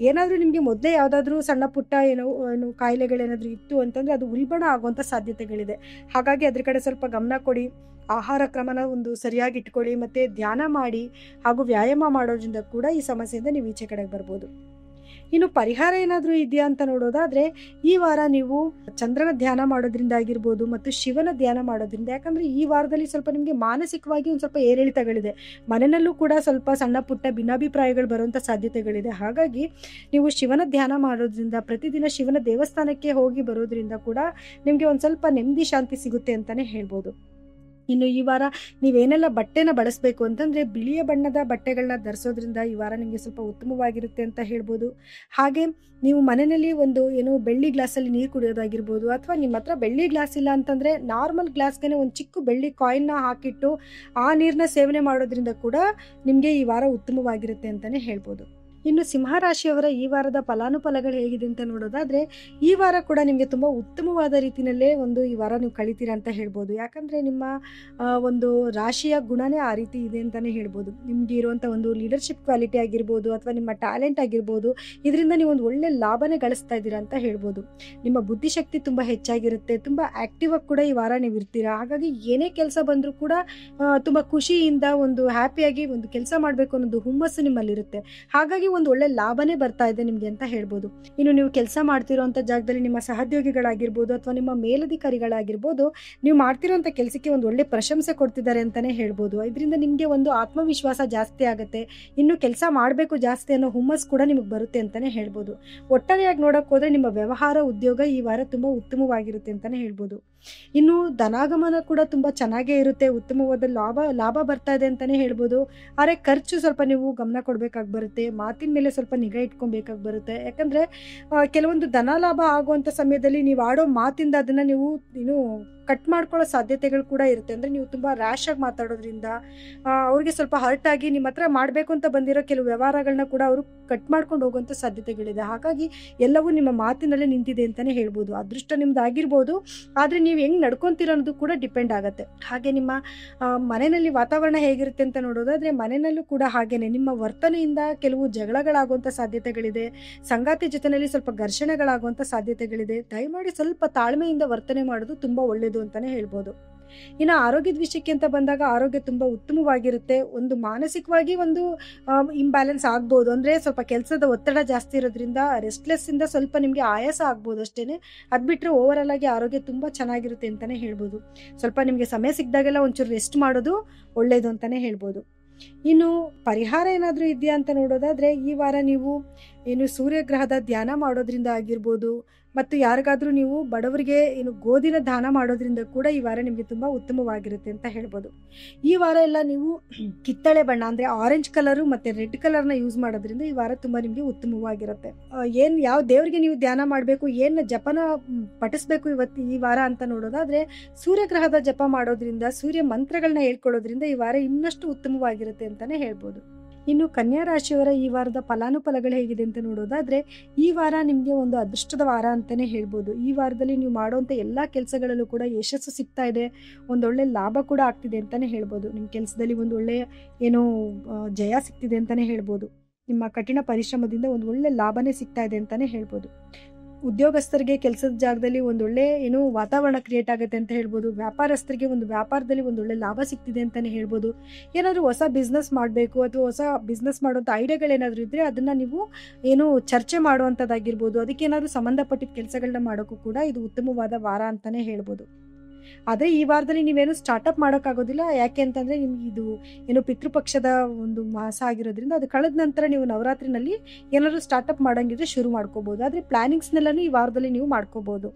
ಏನಾದರೂ ನಿಮಗೆ ಮೊದಲೇ ಯಾವುದಾದ್ರೂ ಸಣ್ಣ ಪುಟ್ಟ ಏನು ಕಾಯಿಲೆಗಳೇನಾದರೂ ಇತ್ತು ಅಂತಂದರೆ ಅದು ಉಲ್ಬಣ ಆಗುವಂಥ ಸಾಧ್ಯತೆಗಳಿದೆ. ಹಾಗಾಗಿ ಅದ್ರ ಕಡೆ ಸ್ವಲ್ಪ ಗಮನ ಕೊಡಿ. ಆಹಾರ ಕ್ರಮನ ಒಂದು ಸರಿಯಾಗಿ ಇಟ್ಕೊಳ್ಳಿ, ಮತ್ತು ಧ್ಯಾನ ಮಾಡಿ ಹಾಗೂ ವ್ಯಾಯಾಮ ಮಾಡೋದ್ರಿಂದ ಕೂಡ ಈ ಸಮಸ್ಯೆಯಿಂದ ನೀವು ಈಚೆ ಕಡೆಗೆ ಬರ್ಬೋದು. ಇನ್ನು ಪರಿಹಾರ ಏನಾದರೂ ಇದೆಯಾ ಅಂತ ನೋಡೋದಾದ್ರೆ, ಈ ವಾರ ನೀವು ಚಂದ್ರನ ಧ್ಯಾನ ಮಾಡೋದ್ರಿಂದ ಆಗಿರ್ಬೋದು, ಮತ್ತು ಶಿವನ ಧ್ಯಾನ ಮಾಡೋದ್ರಿಂದ, ಯಾಕಂದ್ರೆ ಈ ವಾರದಲ್ಲಿ ಸ್ವಲ್ಪ ನಿಮಗೆ ಮಾನಸಿಕವಾಗಿ ಒಂದು ಸ್ವಲ್ಪ ಏರಿಳಿತಗಳಿದೆ. ಮನೆಯಲ್ಲೂ ಕೂಡ ಸ್ವಲ್ಪ ಸಣ್ಣ ಪುಟ್ಟ ಭಿನ್ನಾಭಿಪ್ರಾಯಗಳು ಬರುವಂಥ ಸಾಧ್ಯತೆಗಳಿದೆ. ಹಾಗಾಗಿ ನೀವು ಶಿವನ ಧ್ಯಾನ ಮಾಡೋದ್ರಿಂದ, ಪ್ರತಿದಿನ ಶಿವನ ದೇವಸ್ಥಾನಕ್ಕೆ ಹೋಗಿ ಬರೋದ್ರಿಂದ ಕೂಡ ನಿಮಗೆ ಒಂದು ಸ್ವಲ್ಪ ನೆಮ್ಮದಿ ಶಾಂತಿ ಸಿಗುತ್ತೆ ಅಂತಲೇ ಹೇಳ್ಬೋದು. ಇನ್ನು ಈ ವಾರ ನೀವೇನೆಲ್ಲ ಬಟ್ಟೆನ ಬಳಸಬೇಕು ಅಂತಂದರೆ, ಬಿಳಿಯ ಬಣ್ಣದ ಬಟ್ಟೆಗಳನ್ನ ಧರಿಸೋದ್ರಿಂದ ಈ ವಾರ ನಿಮಗೆ ಸ್ವಲ್ಪ ಉತ್ತಮವಾಗಿರುತ್ತೆ ಅಂತ ಹೇಳ್ಬೋದು. ಹಾಗೆ ನೀವು ಮನೆಯಲ್ಲಿ ಒಂದು ಏನು ಬೆಳ್ಳಿ ಗ್ಲಾಸಲ್ಲಿ ನೀರು ಕುಡಿಯೋದಾಗಿರ್ಬೋದು, ಅಥವಾ ನಿಮ್ಮ ಹತ್ರ ಬೆಳ್ಳಿ ಗ್ಲಾಸ್ ಇಲ್ಲ ಅಂತಂದರೆ ನಾರ್ಮಲ್ ಗ್ಲಾಸ್ಗೆ ಒಂದು ಚಿಕ್ಕ ಬೆಳ್ಳಿ ಕಾಯಿನ್ನ ಹಾಕಿಟ್ಟು ಆ ನೀರನ್ನ ಸೇವನೆ ಮಾಡೋದ್ರಿಂದ ಕೂಡ ನಿಮಗೆ ಈ ವಾರ ಉತ್ತಮವಾಗಿರುತ್ತೆ ಅಂತಲೇ ಹೇಳ್ಬೋದು. ಇನ್ನು ಸಿಂಹರಾಶಿಯವರ ಈ ವಾರದ ಫಲಾನುಫಲಗಳು ಹೇಗಿದೆ ಅಂತ ನೋಡೋದಾದ್ರೆ, ಈ ವಾರ ಕೂಡ ನಿಮಗೆ ತುಂಬ ಉತ್ತಮವಾದ ರೀತಿಯಲ್ಲೇ ಈ ವಾರ ನೀವು ಕಳಿತೀರಾ ಅಂತ ಹೇಳ್ಬೋದು. ಯಾಕಂದರೆ ನಿಮ್ಮ ಒಂದು ರಾಶಿಯ ಗುಣನೇ ಆ ರೀತಿ ಇದೆ ಅಂತಲೇ ಹೇಳ್ಬೋದು. ನಿಮಗೆ ಇರುವಂಥ ಒಂದು ಲೀಡರ್ಶಿಪ್ ಕ್ವಾಲಿಟಿ ಆಗಿರ್ಬೋದು, ಅಥವಾ ನಿಮ್ಮ ಟ್ಯಾಲೆಂಟ್ ಆಗಿರ್ಬೋದು, ಇದರಿಂದ ನೀವು ಒಂದು ಒಳ್ಳೆ ಲಾಭನೇ ಗಳಿಸ್ತಾ ಇದ್ದೀರಾ ಅಂತ ಹೇಳ್ಬೋದು. ನಿಮ್ಮ ಬುದ್ಧಿಶಕ್ತಿ ತುಂಬ ಹೆಚ್ಚಾಗಿರುತ್ತೆ, ತುಂಬ ಆ್ಯಕ್ಟಿವ್ ಆಗಿ ಕೂಡ ಈ ವಾರ ನೀವು ಇರ್ತೀರಾ. ಹಾಗಾಗಿ ಏನೇ ಕೆಲಸ ಬಂದರೂ ಕೂಡ ತುಂಬ ಖುಷಿಯಿಂದ ಒಂದು ಹ್ಯಾಪಿಯಾಗಿ ಒಂದು ಕೆಲಸ ಮಾಡಬೇಕು ಅನ್ನೋದು ಹುಮ್ಮಸ್ಸು ನಿಮ್ಮಲ್ಲಿರುತ್ತೆ. ಹಾಗಾಗಿ ಒಂದು ಒಳ್ಳೆ ಲಾಭನೇ ಬರ್ತಾ ಇದೆ ನಿಮಗೆ ಅಂತ ಹೇಳ್ಬೋದು. ಇನ್ನು ನೀವು ಕೆಲಸ ಮಾಡ್ತಿರೋಂಥ ಜಾಗದಲ್ಲಿ ನಿಮ್ಮ ಸಹೋದ್ಯೋಗಿಗಳಾಗಿರ್ಬೋದು, ಅಥವಾ ನಿಮ್ಮ ಮೇಲಧಿಕಾರಿಗಳಾಗಿರ್ಬೋದು, ನೀವು ಮಾಡ್ತಿರೋಂಥ ಕೆಲಸಕ್ಕೆ ಒಂದು ಒಳ್ಳೆ ಪ್ರಶಂಸೆ ಕೊಡ್ತಿದ್ದಾರೆ ಅಂತಲೇ ಹೇಳ್ಬೋದು. ಇದರಿಂದ ನಿಮಗೆ ಒಂದು ಆತ್ಮವಿಶ್ವಾಸ ಜಾಸ್ತಿ ಆಗುತ್ತೆ. ಇನ್ನು ಕೆಲಸ ಮಾಡಬೇಕು ಜಾಸ್ತಿ ಅನ್ನೋ ಹುಮ್ಮಸ್ ಕೂಡ ನಿಮಗೆ ಬರುತ್ತೆ ಅಂತಲೇ ಹೇಳ್ಬೋದು. ಒಟ್ಟಾರೆಯಾಗಿ ನೋಡೋಕೆ ಹೋದರೆ ನಿಮ್ಮ ವ್ಯವಹಾರ ಉದ್ಯೋಗ ಈ ವಾರ ತುಂಬ ಉತ್ತಮವಾಗಿರುತ್ತೆ ಅಂತಲೇ ಹೇಳ್ಬೋದು. ಇನ್ನು ಧನಾಗಮನ ಕೂಡ ತುಂಬ ಚೆನ್ನಾಗೇ ಇರುತ್ತೆ, ಉತ್ತಮವಾದ ಲಾಭ ಬರ್ತಾ ಇದೆ ಅಂತಲೇ ಹೇಳ್ಬೋದು. ಆದರೆ ಖರ್ಚು ಸ್ವಲ್ಪ ನೀವು ಗಮನ ಕೊಡಬೇಕಾಗಿ ಬರುತ್ತೆ, ಮಾತಿನ ಮೇಲೆ ಸ್ವಲ್ಪ ನಿಗಾ ಇಟ್ಕೊಬೇಕಾಗಿ ಬರುತ್ತೆ. ಯಾಕಂದರೆ ಕೆಲವೊಂದು ಧನ ಲಾಭ ಆಗುವಂಥ ಸಮಯದಲ್ಲಿ ನೀವು ಆಡೋ ಮಾತಿಂದ ಅದನ್ನು ನೀವು ಕಟ್ ಮಾಡ್ಕೊಳ್ಳೋ ಸಾಧ್ಯತೆಗಳು ಕೂಡ ಇರುತ್ತೆ. ಅಂದರೆ ನೀವು ತುಂಬ ರ್ಯಾಶ್ ಆಗಿ ಮಾತಾಡೋದ್ರಿಂದ ಅವ್ರಿಗೆ ಸ್ವಲ್ಪ ಹರ್ಟ್ ಆಗಿ ನಿಮ್ಮ ಹತ್ರ ಮಾಡಬೇಕು ಅಂತ ಬಂದಿರೋ ಕೆಲವು ವ್ಯವಹಾರಗಳನ್ನ ಕೂಡ ಅವರು ಕಟ್ ಮಾಡ್ಕೊಂಡು ಹೋಗುವಂಥ ಸಾಧ್ಯತೆಗಳಿದೆ. ಹಾಗಾಗಿ ಎಲ್ಲವೂ ನಿಮ್ಮ ಮಾತಿನಲ್ಲೇ ನಿಂತಿದೆ ಅಂತಲೇ ಹೇಳ್ಬೋದು. ಅದೃಷ್ಟ ನಿಮ್ದು ಆಗಿರ್ಬೋದು, ಆದರೆ ನೀವು ಹೆಂಗೆ ನಡ್ಕೊತೀರ ಅನ್ನೋದು ಕೂಡ ಡಿಪೆಂಡ್ ಆಗುತ್ತೆ. ಹಾಗೆ ನಿಮ್ಮ ಮನೆಯಲ್ಲಿ ವಾತಾವರಣ ಹೇಗಿರುತ್ತೆ ಅಂತ ನೋಡೋದಾದರೆ ಮನೆಯಲ್ಲೂ ಕೂಡ ಹಾಗೇನೆ ನಿಮ್ಮ ವರ್ತನೆಯಿಂದ ಕೆಲವು ಜಗಳಗಳಾಗುವಂಥ ಸಾಧ್ಯತೆಗಳಿದೆ. ಸಂಗಾತಿ ಜೊತೆಯಲ್ಲಿ ಸ್ವಲ್ಪ ಘರ್ಷಣೆಗಳಾಗುವಂಥ ಸಾಧ್ಯತೆಗಳಿದೆ. ದಯಮಾಡಿ ಸ್ವಲ್ಪ ತಾಳ್ಮೆಯಿಂದ ವರ್ತನೆ ಮಾಡೋದು ತುಂಬ ಒಳ್ಳೆಯದು ಅಂತಲೇ ಹೇಳ್ಬೋದು. ಇನ್ನು ಆರೋಗ್ಯದ ವಿಷಯಕ್ಕೆ ಅಂತ ಬಂದಾಗ ಆರೋಗ್ಯ ತುಂಬ ಉತ್ತಮವಾಗಿರುತ್ತೆ. ಒಂದು ಮಾನಸಿಕವಾಗಿ ಒಂದು ಇಂಬ್ಯಾಲೆನ್ಸ್ ಆಗ್ಬೋದು. ಅಂದರೆ ಸ್ವಲ್ಪ ಕೆಲಸದ ಒತ್ತಡ ಜಾಸ್ತಿ ಇರೋದ್ರಿಂದ ರೆಸ್ಟ್ಲೆಸ್ಸಿಂದ ಸ್ವಲ್ಪ ನಿಮಗೆ ಆಯಾಸ ಆಗ್ಬೋದು ಅಷ್ಟೇ. ಅದು ಬಿಟ್ಟರೆ ಓವರಾಲ್ ಆಗಿ ಆರೋಗ್ಯ ತುಂಬ ಚೆನ್ನಾಗಿರುತ್ತೆ ಅಂತಲೇ ಹೇಳ್ಬೋದು. ಸ್ವಲ್ಪ ನಿಮಗೆ ಸಮಯ ಸಿಕ್ಕಿದಾಗೆಲ್ಲ ಒಂಚೂರು ರೆಸ್ಟ್ ಮಾಡೋದು ಒಳ್ಳೆಯದು ಅಂತಲೇ ಹೇಳ್ಬೋದು. ಇನ್ನು ಪರಿಹಾರ ಏನಾದರೂ ಇದೆಯಾ ಅಂತ ನೋಡೋದಾದರೆ ಈ ವಾರ ನೀವು ಸೂರ್ಯಗ್ರಹದ ಧ್ಯಾನ ಮಾಡೋದ್ರಿಂದ ಆಗಿರ್ಬೋದು, ಮತ್ತು ಯಾರಿಗಾದರೂ ನೀವು ಬಡವರಿಗೆ ಗೋಧಿನ ದಾನ ಮಾಡೋದ್ರಿಂದ ಕೂಡ ಈ ವಾರ ನಿಮಗೆ ತುಂಬ ಉತ್ತಮವಾಗಿರುತ್ತೆ ಅಂತ ಹೇಳ್ಬೋದು. ಈ ವಾರ ಎಲ್ಲ ನೀವು ಕಿತ್ತಳೆ ಬಣ್ಣ ಅಂದರೆ ಆರೆಂಜ್ ಕಲರು ಮತ್ತು ರೆಡ್ ಕಲರ್ನ ಯೂಸ್ ಮಾಡೋದ್ರಿಂದ ಈ ವಾರ ತುಂಬ ನಿಮಗೆ ಉತ್ತಮವಾಗಿರುತ್ತೆ. ಯಾವ ದೇವರಿಗೆ ನೀವು ಧ್ಯಾನ ಮಾಡಬೇಕು, ಏನು ಜಪನ ಪಠಿಸ್ಬೇಕು ಈ ವಾರ ಅಂತ ನೋಡೋದಾದರೆ ಸೂರ್ಯಗ್ರಹದ ಜಪ ಮಾಡೋದ್ರಿಂದ, ಸೂರ್ಯ ಮಂತ್ರಗಳನ್ನ ಹೇಳ್ಕೊಳ್ಳೋದ್ರಿಂದ ಈ ವಾರ ಇನ್ನಷ್ಟು ಉತ್ತಮವಾಗಿರುತ್ತೆ ಅಂತಲೇ ಹೇಳ್ಬೋದು. ಇನ್ನು ಕನ್ಯಾ ರಾಶಿಯವರ ಈ ವಾರದ ಫಲಾನುಫಲಗಳು ಹೇಗಿದೆ ಅಂತ ನೋಡೋದಾದರೆ ಈ ವಾರ ನಿಮಗೆ ಒಂದು ಅದೃಷ್ಟದ ವಾರ ಅಂತಲೇ ಹೇಳ್ಬೋದು. ಈ ವಾರದಲ್ಲಿ ನೀವು ಮಾಡುವಂಥ ಎಲ್ಲ ಕೆಲಸಗಳಲ್ಲೂ ಕೂಡ ಯಶಸ್ಸು ಸಿಗ್ತಾ ಇದೆ. ಒಂದೊಳ್ಳೆ ಲಾಭ ಕೂಡ ಆಗ್ತಿದೆ ಅಂತಲೇ ಹೇಳ್ಬೋದು. ನಿಮ್ಮ ಕೆಲಸದಲ್ಲಿ ಒಂದು ಒಳ್ಳೆಯ ಜಯ ಸಿಗ್ತಿದೆ ಅಂತಲೇ ಹೇಳ್ಬೋದು. ನಿಮ್ಮ ಕಠಿಣ ಪರಿಶ್ರಮದಿಂದ ಒಂದು ಒಳ್ಳೆ ಲಾಭನೇ ಸಿಗ್ತಾ ಇದೆ ಅಂತಲೇ ಹೇಳ್ಬೋದು. ಉದ್ಯೋಗಸ್ಥರಿಗೆ ಕೆಲಸದ ಜಾಗದಲ್ಲಿ ಒಂದೊಳ್ಳೆ ವಾತಾವರಣ ಕ್ರಿಯೇಟ್ ಆಗುತ್ತೆ ಅಂತ ಹೇಳ್ಬೋದು. ವ್ಯಾಪಾರಸ್ಥರಿಗೆ ಒಂದು ವ್ಯಾಪಾರದಲ್ಲಿ ಒಂದೊಳ್ಳೆ ಲಾಭ ಸಿಗ್ತಿದೆ ಅಂತಲೇ ಹೇಳ್ಬೋದು. ಏನಾದರೂ ಹೊಸ ಬಿಸ್ನೆಸ್ ಮಾಡಬೇಕು ಅಥವಾ ಹೊಸ ಬಿಸ್ನೆಸ್ ಮಾಡುವಂಥ ಐಡಿಯಾಗಳೇನಾದರೂ ಇದ್ದರೆ ಅದನ್ನು ನೀವು ಚರ್ಚೆ ಮಾಡುವಂಥದ್ದಾಗಿರ್ಬೋದು. ಅದಕ್ಕೇನಾದರೂ ಸಂಬಂಧಪಟ್ಟಿದ್ದ ಕೆಲಸಗಳನ್ನ ಮಾಡೋಕ್ಕೂ ಕೂಡ ಇದು ಉತ್ತಮವಾದ ವಾರ ಅಂತಲೇ ಹೇಳ್ಬೋದು. ಆದರೆ ಈ ವಾರದಲ್ಲಿ ನೀವೇನು ಸ್ಟಾರ್ಟಪ್ ಮಾಡೋಕ್ಕಾಗೋದಿಲ್ಲ. ಯಾಕೆ ಅಂತಂದರೆ ನಿಮ್ಗೆ ಇದು ಪಿತೃಪಕ್ಷದ ಒಂದು ಮಾಸ ಆಗಿರೋದ್ರಿಂದ ಅದು ಕಳೆದ ನಂತರ ನೀವು ನವರಾತ್ರಿನಲ್ಲಿ ಏನಾದರೂ ಸ್ಟಾರ್ಟಪ್ ಮಾಡೋಂಗಿದ್ರೆ ಶುರು ಮಾಡ್ಕೋಬೋದು. ಆದರೆ ಪ್ಲ್ಯಾನಿಂಗ್ಸ್ನೆಲ್ಲನೂ ಈ ವಾರದಲ್ಲಿ ನೀವು ಮಾಡ್ಕೋಬೋದು.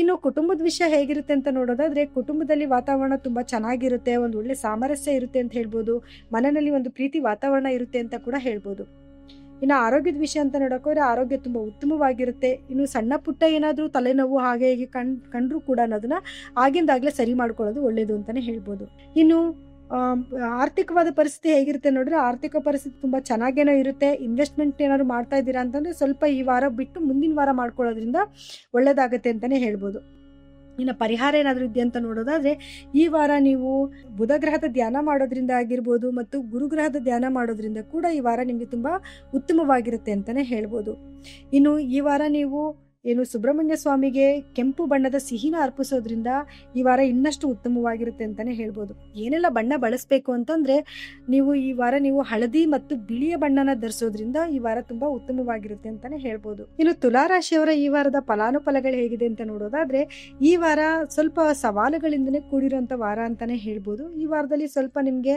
ಇನ್ನು ಕುಟುಂಬದ ವಿಷಯ ಹೇಗಿರುತ್ತೆ ಅಂತ ನೋಡೋದಾದರೆ ಕುಟುಂಬದಲ್ಲಿ ವಾತಾವರಣ ತುಂಬ ಚೆನ್ನಾಗಿರುತ್ತೆ. ಒಂದು ಒಳ್ಳೆ ಸಾಮರಸ್ಯ ಇರುತ್ತೆ ಅಂತ ಹೇಳ್ಬೋದು. ಮನೆಯಲ್ಲಿ ಒಂದು ಪ್ರೀತಿ ವಾತಾವರಣ ಇರುತ್ತೆ ಅಂತ ಕೂಡ ಹೇಳ್ಬೋದು. ಇನ್ನು ಆರೋಗ್ಯದ ವಿಷಯ ಅಂತ ನೋಡೋಕೋದ್ರೆ ಆರೋಗ್ಯ ತುಂಬ ಉತ್ತಮವಾಗಿರುತ್ತೆ. ಇನ್ನು ಸಣ್ಣ ಪುಟ್ಟ ಏನಾದರೂ ತಲೆನೋವು ಹಾಗೆ ಹೀಗೆ ಕಂಡ್ರೂ ಕೂಡ ಅನ್ನೋದನ್ನ ಆಗಿಂದಾಗಲೇ ಸರಿ ಮಾಡ್ಕೊಳ್ಳೋದು ಒಳ್ಳೆಯದು ಅಂತಲೇ ಹೇಳ್ಬೋದು. ಇನ್ನು ಆರ್ಥಿಕವಾದ ಪರಿಸ್ಥಿತಿ ಹೇಗಿರುತ್ತೆ ನೋಡಿದ್ರೆ ಆರ್ಥಿಕ ಪರಿಸ್ಥಿತಿ ತುಂಬ ಚೆನ್ನಾಗೇನೋ ಇರುತ್ತೆ. ಇನ್ವೆಸ್ಟ್ಮೆಂಟ್ ಏನಾದ್ರು ಮಾಡ್ತಾ ಇದ್ದೀರಾ ಅಂತಂದರೆ ಸ್ವಲ್ಪ ಈ ವಾರ ಬಿಟ್ಟು ಮುಂದಿನ ವಾರ ಮಾಡ್ಕೊಳ್ಳೋದ್ರಿಂದ ಒಳ್ಳೆಯದಾಗತ್ತೆ ಅಂತಲೇ ಹೇಳ್ಬೋದು. ಇನ್ನು ಪರಿಹಾರ ಏನಾದರೂ ಇದೆ ಅಂತ ನೋಡೋದಾದರೆ ಈ ವಾರ ನೀವು ಬುಧಗ್ರಹದ ಧ್ಯಾನ ಮಾಡೋದ್ರಿಂದ ಆಗಿರ್ಬೋದು ಮತ್ತು ಗುರುಗ್ರಹದ ಧ್ಯಾನ ಮಾಡೋದ್ರಿಂದ ಕೂಡ ಈ ವಾರ ನಿಮಗೆ ತುಂಬ ಉತ್ತಮವಾಗಿರುತ್ತೆ ಅಂತಲೇ ಹೇಳ್ಬೋದು. ಇನ್ನು ಈ ವಾರ ನೀವು ಸುಬ್ರಹ್ಮಣ್ಯ ಸ್ವಾಮಿಗೆ ಕೆಂಪು ಬಣ್ಣದ ಸಿಹಿನ ಅರ್ಪಿಸೋದ್ರಿಂದ ಈ ವಾರ ಇನ್ನಷ್ಟು ಉತ್ತಮವಾಗಿರುತ್ತೆ ಅಂತಲೇ ಹೇಳ್ಬೋದು. ಏನೆಲ್ಲ ಬಣ್ಣ ಬಳಸಬೇಕು ಅಂತಂದರೆ ಈ ವಾರ ನೀವು ಹಳದಿ ಮತ್ತು ಬಿಳಿಯ ಬಣ್ಣನ ಧರಿಸೋದ್ರಿಂದ ಈ ವಾರ ತುಂಬ ಉತ್ತಮವಾಗಿರುತ್ತೆ ಅಂತಲೇ ಹೇಳ್ಬೋದು. ಇನ್ನು ತುಲಾರಾಶಿಯವರ ಈ ವಾರದ ಫಲಾನುಫಲಗಳು ಹೇಗಿದೆ ಅಂತ ನೋಡೋದಾದರೆ ಈ ವಾರ ಸ್ವಲ್ಪ ಸವಾಲುಗಳಿಂದನೇ ಕೂಡಿರುವಂಥ ವಾರ ಅಂತಲೇ ಹೇಳ್ಬೋದು. ಈ ವಾರದಲ್ಲಿ ಸ್ವಲ್ಪ ನಿಮಗೆ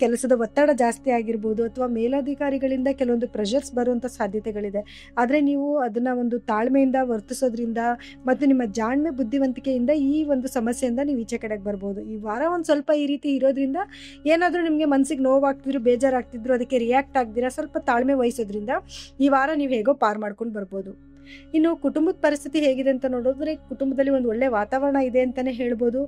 ಕೆಲಸದ ಒತ್ತಡ ಜಾಸ್ತಿ ಆಗಿರ್ಬೋದು ಅಥವಾ ಮೇಲಧಿಕಾರಿಗಳಿಂದ ಕೆಲವೊಂದು ಪ್ರೆಷರ್ಸ್ ಬರುವಂಥ ಸಾಧ್ಯತೆಗಳಿದೆ. ಆದರೆ ನೀವು ಅದನ್ನು ಒಂದು ತಾಳ್ಮೆ ವರ್ತಿಸೋದ್ರಿಂದ ಮತ್ತು ನಿಮ್ಮ ಜಾಣ್ಮೆ ಬುದ್ಧಿವಂತಿಕೆಯಿಂದ ಈ ಒಂದು ಸಮಸ್ಯೆಯಿಂದ ನೀವು ಈಚೆ ಕಡೆಗೆ ಬರ್ಬೋದು. ಈ ವಾರ ಒಂದು ಸ್ವಲ್ಪ ಈ ರೀತಿ ಇರೋದ್ರಿಂದ ಏನಾದರೂ ನಿಮಗೆ ಮನಸ್ಸಿಗೆ ನೋವಾಗ್ತಿದ್ರು, ಬೇಜಾರಾಗ್ತಿದ್ರು, ಅದಕ್ಕೆ ರಿಯಾಕ್ಟ್ ಆಗ್ದಿರಾ ಸ್ವಲ್ಪ ತಾಳ್ಮೆ ವಹಿಸೋದ್ರಿಂದ ಈ ವಾರ ನೀವು ಹೇಗೋ ಪಾರ್ ಮಾಡ್ಕೊಂಡು ಬರ್ಬೋದು. ಇನ್ನು ಕುಟುಂಬದ ಪರಿಸ್ಥಿತಿ ಹೇಗಿದೆ ಅಂತ ನೋಡಿದ್ರೆ ಕುಟುಂಬದಲ್ಲಿ ಒಂದು ಒಳ್ಳೆ ವಾತಾವರಣ ಇದೆ ಅಂತಲೇ ಹೇಳ್ಬೋದು.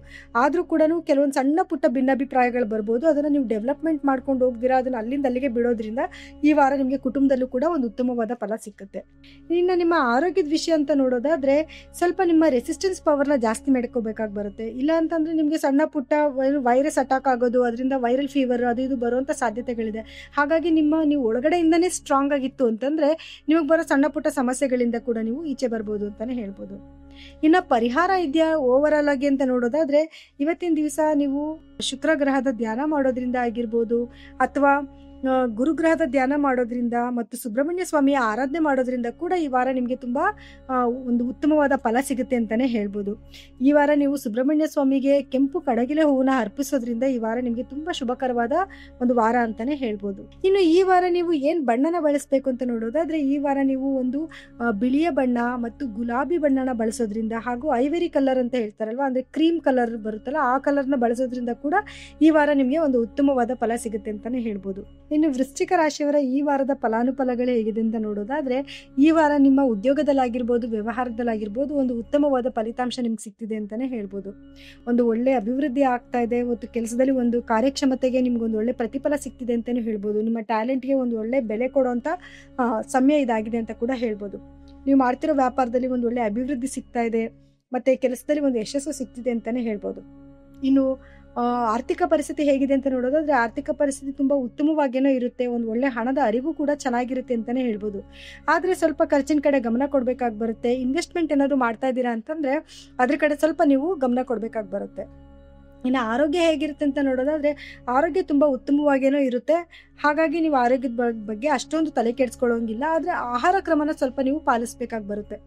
ಆದರೂ ಕೂಡ ಕೆಲವೊಂದು ಸಣ್ಣ ಪುಟ್ಟ ಭಿನ್ನಾಭಿಪ್ರಾಯಗಳು ಬರ್ಬೋದು. ಅದನ್ನು ನೀವು ಡೆವಲಪ್ಮೆಂಟ್ ಮಾಡ್ಕೊಂಡು ಹೋಗ್ದಿರಾ ಅದನ್ನು ಅಲ್ಲಿಂದ ಅಲ್ಲಿಗೆ ಬಿಡೋದ್ರಿಂದ ಈ ವಾರ ನಿಮಗೆ ಕುಟುಂಬದಲ್ಲೂ ಕೂಡ ಒಂದು ಉತ್ತಮವಾದ ಫಲ ಸಿಕ್ಕುತ್ತೆ. ಇನ್ನು ನಿಮ್ಮ ಆರೋಗ್ಯದ ವಿಷಯ ಅಂತ ನೋಡೋದಾದರೆ ಸ್ವಲ್ಪ ನಿಮ್ಮ ರೆಸಿಸ್ಟೆನ್ಸ್ ಪವರ್ನ ಜಾಸ್ತಿ ಮಾಡ್ಕೋಬೇಕಾಗಿ ಬರುತ್ತೆ. ಇಲ್ಲ ಅಂತಂದರೆ ನಿಮಗೆ ಸಣ್ಣ ಪುಟ್ಟ ವೈರಸ್ ಅಟ್ಯಾಕ್ ಆಗೋದು, ಅದರಿಂದ ವೈರಲ್ ಫೀವರ್ ಅದು ಇದು ಬರುವಂಥ ಸಾಧ್ಯತೆಗಳಿದೆ. ಹಾಗಾಗಿ ನೀವು ಒಳಗಡೆಯಿಂದನೇ ಸ್ಟ್ರಾಂಗ್ ಆಗಿತ್ತು ಅಂತಂದರೆ ನಿಮಗೆ ಬರೋ ಸಣ್ಣ ಪುಟ್ಟ ಸಮಸ್ಯೆಗಳಿಂದ ಕೂಡ ನೀವು ಈಚೆ ಬರ್ಬೋದು ಅಂತಾನೆ ಹೇಳ್ಬೋದು. ಇನ್ನು ಪರಿಹಾರ ಇದೆಯಾ ಓವರ್ ಆಗಿ ಅಂತ ನೋಡೋದಾದ್ರೆ ಇವತ್ತಿನ ದಿವಸ ನೀವು ಶುಕ್ರ ಗ್ರಹದ ಧ್ಯಾನ ಮಾಡೋದ್ರಿಂದ ಆಗಿರ್ಬೋದು ಅಥವಾ ಗುರುಗ್ರಹದ ಧ್ಯಾನ ಮಾಡೋದ್ರಿಂದ ಮತ್ತು ಸುಬ್ರಹ್ಮಣ್ಯ ಸ್ವಾಮಿಯ ಆರಾಧನೆ ಮಾಡೋದ್ರಿಂದ ಕೂಡ ಈ ವಾರ ನಿಮಗೆ ತುಂಬ ಒಂದು ಉತ್ತಮವಾದ ಫಲ ಸಿಗುತ್ತೆ ಅಂತಲೇ ಹೇಳ್ಬೋದು. ಈ ವಾರ ನೀವು ಸುಬ್ರಹ್ಮಣ್ಯ ಸ್ವಾಮಿಗೆ ಕೆಂಪು ಕಡಗಿಲೆ ಹೂವನ್ನ ಅರ್ಪಿಸೋದ್ರಿಂದ ಈ ವಾರ ನಿಮಗೆ ತುಂಬ ಶುಭಕರವಾದ ಒಂದು ವಾರ ಅಂತಲೇ ಹೇಳ್ಬೋದು. ಇನ್ನು ಈ ವಾರ ನೀವು ಏನು ಬಣ್ಣನ ಬಳಸಬೇಕು ಅಂತ ನೋಡೋದಾದರೆ ಈ ವಾರ ನೀವು ಒಂದು ಬಿಳಿಯ ಬಣ್ಣ ಮತ್ತು ಗುಲಾಬಿ ಬಣ್ಣನ ಬಳಸೋದ್ರಿಂದ ಹಾಗೂ ಐವರಿ ಕಲರ್ ಅಂತ ಹೇಳ್ತಾರಲ್ವ, ಅಂದರೆ ಕ್ರೀಮ್ ಕಲರ್ ಬರುತ್ತಲ್ಲ ಆ ಕಲರ್ನ ಬಳಸೋದ್ರಿಂದ ಕೂಡ ಈ ವಾರ ನಿಮಗೆ ಒಂದು ಉತ್ತಮವಾದ ಫಲ ಸಿಗುತ್ತೆ ಅಂತಲೇ ಹೇಳ್ಬೋದು. ಇನ್ನು ವೃಶ್ಚಿಕ ರಾಶಿಯವರ ಈ ವಾರದ ಫಲಾನುಫಲಗಳು ಹೇಗಿದೆ ಅಂತ ನೋಡೋದಾದ್ರೆ, ಈ ವಾರ ನಿಮ್ಮ ಉದ್ಯೋಗದಲ್ಲಾಗಿರ್ಬೋದು, ವ್ಯವಹಾರದಲ್ಲಾಗಿರ್ಬೋದು ಒಂದು ಉತ್ತಮವಾದ ಫಲಿತಾಂಶ ನಿಮ್ಗೆ ಸಿಗ್ತಿದೆ ಅಂತಾನೆ ಹೇಳ್ಬೋದು. ಒಂದು ಒಳ್ಳೆ ಅಭಿವೃದ್ಧಿ ಆಗ್ತಾ ಇದೆ. ಮತ್ತು ಕೆಲಸದಲ್ಲಿ ಒಂದು ಕಾರ್ಯಕ್ಷಮತೆಗೆ ನಿಮ್ಗೊಂದು ಒಳ್ಳೆ ಪ್ರತಿಫಲ ಸಿಗ್ತಿದೆ ಅಂತಾನೆ ಹೇಳ್ಬೋದು. ನಿಮ್ಮ ಟ್ಯಾಲೆಂಟ್ಗೆ ಒಂದು ಒಳ್ಳೆ ಬೆಲೆ ಕೊಡುವಂತ ಸಮಯ ಇದಾಗಿದೆ ಅಂತ ಕೂಡ ಹೇಳ್ಬೋದು. ನೀವು ಮಾಡ್ತಿರೋ ವ್ಯಾಪಾರದಲ್ಲಿ ಒಂದು ಒಳ್ಳೆ ಅಭಿವೃದ್ಧಿ ಸಿಗ್ತಾ ಇದೆ, ಮತ್ತೆ ಕೆಲಸದಲ್ಲಿ ಒಂದು ಯಶಸ್ಸು ಸಿಗ್ತಿದೆ ಅಂತಾನೆ ಹೇಳ್ಬೋದು. ಇನ್ನು ಆರ್ಥಿಕ ಪರಿಸ್ಥಿತಿ ಹೇಗಿದೆ ಅಂತ ನೋಡೋದಾದ್ರೆ, ಆರ್ಥಿಕ ಪರಿಸ್ಥಿತಿ ತುಂಬಾ ಉತ್ತಮವಾಗೇನೋ ಇರುತ್ತೆ. ಒಂದು ಒಳ್ಳೆ ಹಣದ ಅರಿವು ಕೂಡ ಚೆನ್ನಾಗಿರುತ್ತೆ ಅಂತಾನೆ ಹೇಳ್ಬೋದು. ಆದ್ರೆ ಸ್ವಲ್ಪ ಖರ್ಚಿನ ಕಡೆ ಗಮನ ಕೊಡ್ಬೇಕಾಗಿ ಬರುತ್ತೆ. ಇನ್ವೆಸ್ಟ್ಮೆಂಟ್ ಏನಾದ್ರು ಮಾಡ್ತಾ ಇದ್ದೀರಾ ಅಂತಂದ್ರೆ ಅದ್ರ ಕಡೆ ಸ್ವಲ್ಪ ನೀವು ಗಮನ ಕೊಡ್ಬೇಕಾಗಿ ಬರುತ್ತೆ. ಇನ್ನು ಆರೋಗ್ಯ ಹೇಗಿರುತ್ತೆ ಅಂತ ನೋಡೋದಾದ್ರೆ, ಆರೋಗ್ಯ ತುಂಬಾ ಉತ್ತಮವಾಗೇನೋ ಇರುತ್ತೆ. ಹಾಗಾಗಿ ನೀವು ಆರೋಗ್ಯದ ಬಗ್ಗೆ ಅಷ್ಟೊಂದು ತಲೆ ಕೆಡಿಸ್ಕೊಳ್ಳೋಂಗಿಲ್ಲ. ಆದ್ರೆ ಆಹಾರ ಕ್ರಮನ ಸ್ವಲ್ಪ ನೀವು ಪಾಲಿಸ್ಬೇಕಾಗಿ ಬರುತ್ತೆ.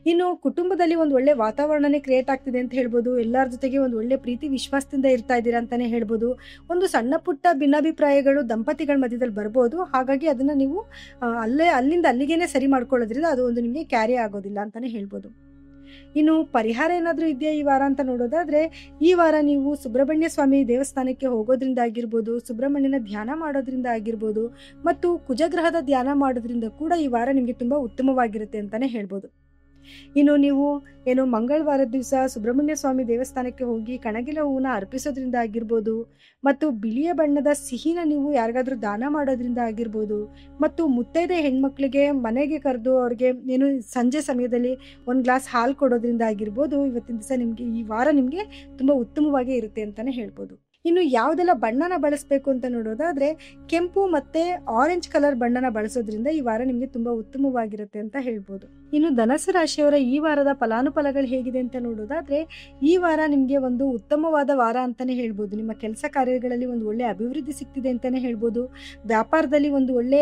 ಇನ್ನು ಕುಟುಂಬದಲ್ಲಿ ಒಂದು ಒಳ್ಳೆ ವಾತಾವರಣನೇ ಕ್ರಿಯೇಟ್ ಆಗ್ತಿದೆ ಅಂತ ಹೇಳ್ಬೋದು. ಎಲ್ಲರ ಜೊತೆಗೆ ಒಂದು ಒಳ್ಳೆ ಪ್ರೀತಿ ವಿಶ್ವಾಸದಿಂದ ಇರ್ತಾ ಇದ್ದೀರಾ ಅಂತಾನೆ ಹೇಳ್ಬೋದು. ಒಂದು ಸಣ್ಣ ಪುಟ್ಟ ಭಿನ್ನಾಭಿಪ್ರಾಯಗಳು ದಂಪತಿಗಳ ಮಧ್ಯದಲ್ಲಿ ಬರ್ಬೋದು. ಹಾಗಾಗಿ ಅದನ್ನ ನೀವು ಅಲ್ಲಿಂದ ಅಲ್ಲಿಗೇನೆ ಸರಿ ಮಾಡ್ಕೊಳ್ಳೋದ್ರಿಂದ ಅದು ಒಂದು ನಿಮಗೆ ಕ್ಯಾರಿ ಆಗೋದಿಲ್ಲ ಅಂತಾನೆ ಹೇಳ್ಬೋದು. ಇನ್ನು ಪರಿಹಾರ ಏನಾದ್ರೂ ಇದೆಯಾ ಈ ವಾರ ಅಂತ ನೋಡೋದಾದ್ರೆ, ಈ ವಾರ ನೀವು ಸುಬ್ರಹ್ಮಣ್ಯ ಸ್ವಾಮಿ ದೇವಸ್ಥಾನಕ್ಕೆ ಹೋಗೋದ್ರಿಂದ ಆಗಿರ್ಬೋದು, ಸುಬ್ರಹ್ಮಣ್ಯನ ಧ್ಯಾನ ಮಾಡೋದ್ರಿಂದ ಆಗಿರ್ಬೋದು, ಮತ್ತು ಕುಜಗ್ರಹದ ಧ್ಯಾನ ಮಾಡೋದ್ರಿಂದ ಕೂಡ ಈ ವಾರ ನಿಮಗೆ ತುಂಬಾ ಉತ್ತಮವಾಗಿರುತ್ತೆ ಅಂತಾನೆ ಹೇಳ್ಬೋದು. ಇನ್ನು ನೀವು ಮಂಗಳವಾರದ ದಿವಸ ಸುಬ್ರಹ್ಮಣ್ಯ ಸ್ವಾಮಿ ದೇವಸ್ಥಾನಕ್ಕೆ ಹೋಗಿ ಕಣಗಿಲ ಹೂವನ್ನ ಅರ್ಪಿಸೋದ್ರಿಂದ ಆಗಿರ್ಬೋದು, ಮತ್ತು ಬಿಳಿಯ ಬಣ್ಣದ ಸಿಹಿನ ನೀವು ಯಾರಿಗಾದ್ರೂ ದಾನ ಮಾಡೋದ್ರಿಂದ ಆಗಿರ್ಬೋದು, ಮತ್ತು ಮುತ್ತೈದೆ ಹೆಣ್ಮಕ್ಳಿಗೆ ಮನೆಗೆ ಕರೆದು ಅವ್ರಿಗೆ ಸಂಜೆ ಸಮಯದಲ್ಲಿ ಒಂದು ಗ್ಲಾಸ್ ಹಾಲು ಕೊಡೋದ್ರಿಂದ ಆಗಿರ್ಬೋದು, ಇವತ್ತಿನ ದಿವಸ ಈ ವಾರ ನಿಮಗೆ ತುಂಬಾ ಉತ್ತಮವಾಗಿ ಇರುತ್ತೆ ಅಂತಾನೆ ಹೇಳ್ಬೋದು. ಇನ್ನು ಯಾವುದೆಲ್ಲ ಬಣ್ಣನ ಬಳಸಬೇಕು ಅಂತ ನೋಡೋದಾದ್ರೆ, ಕೆಂಪು ಮತ್ತೆ ಆರೆಂಜ್ ಕಲರ್ ಬಣ್ಣನ ಬಳಸೋದ್ರಿಂದ ಈ ವಾರ ನಿಮಗೆ ತುಂಬಾ ಉತ್ತಮವಾಗಿರುತ್ತೆ ಅಂತ ಹೇಳ್ಬೋದು. ಇನ್ನು ಧನಸ್ಸು ರಾಶಿಯವರ ಈ ವಾರದ ಫಲಾನುಫಲಗಳು ಹೇಗಿದೆ ಅಂತ ನೋಡೋದಾದ್ರೆ, ಈ ವಾರ ನಿಮಗೆ ಒಂದು ಉತ್ತಮವಾದ ವಾರ ಅಂತಾನೆ ಹೇಳ್ಬೋದು. ನಿಮ್ಮ ಕೆಲಸ ಕಾರ್ಯಗಳಲ್ಲಿ ಒಂದು ಒಳ್ಳೆ ಅಭಿವೃದ್ಧಿ ಸಿಗ್ತಿದೆ ಅಂತಾನೆ ಹೇಳ್ಬೋದು. ವ್ಯಾಪಾರದಲ್ಲಿ ಒಂದು ಒಳ್ಳೆ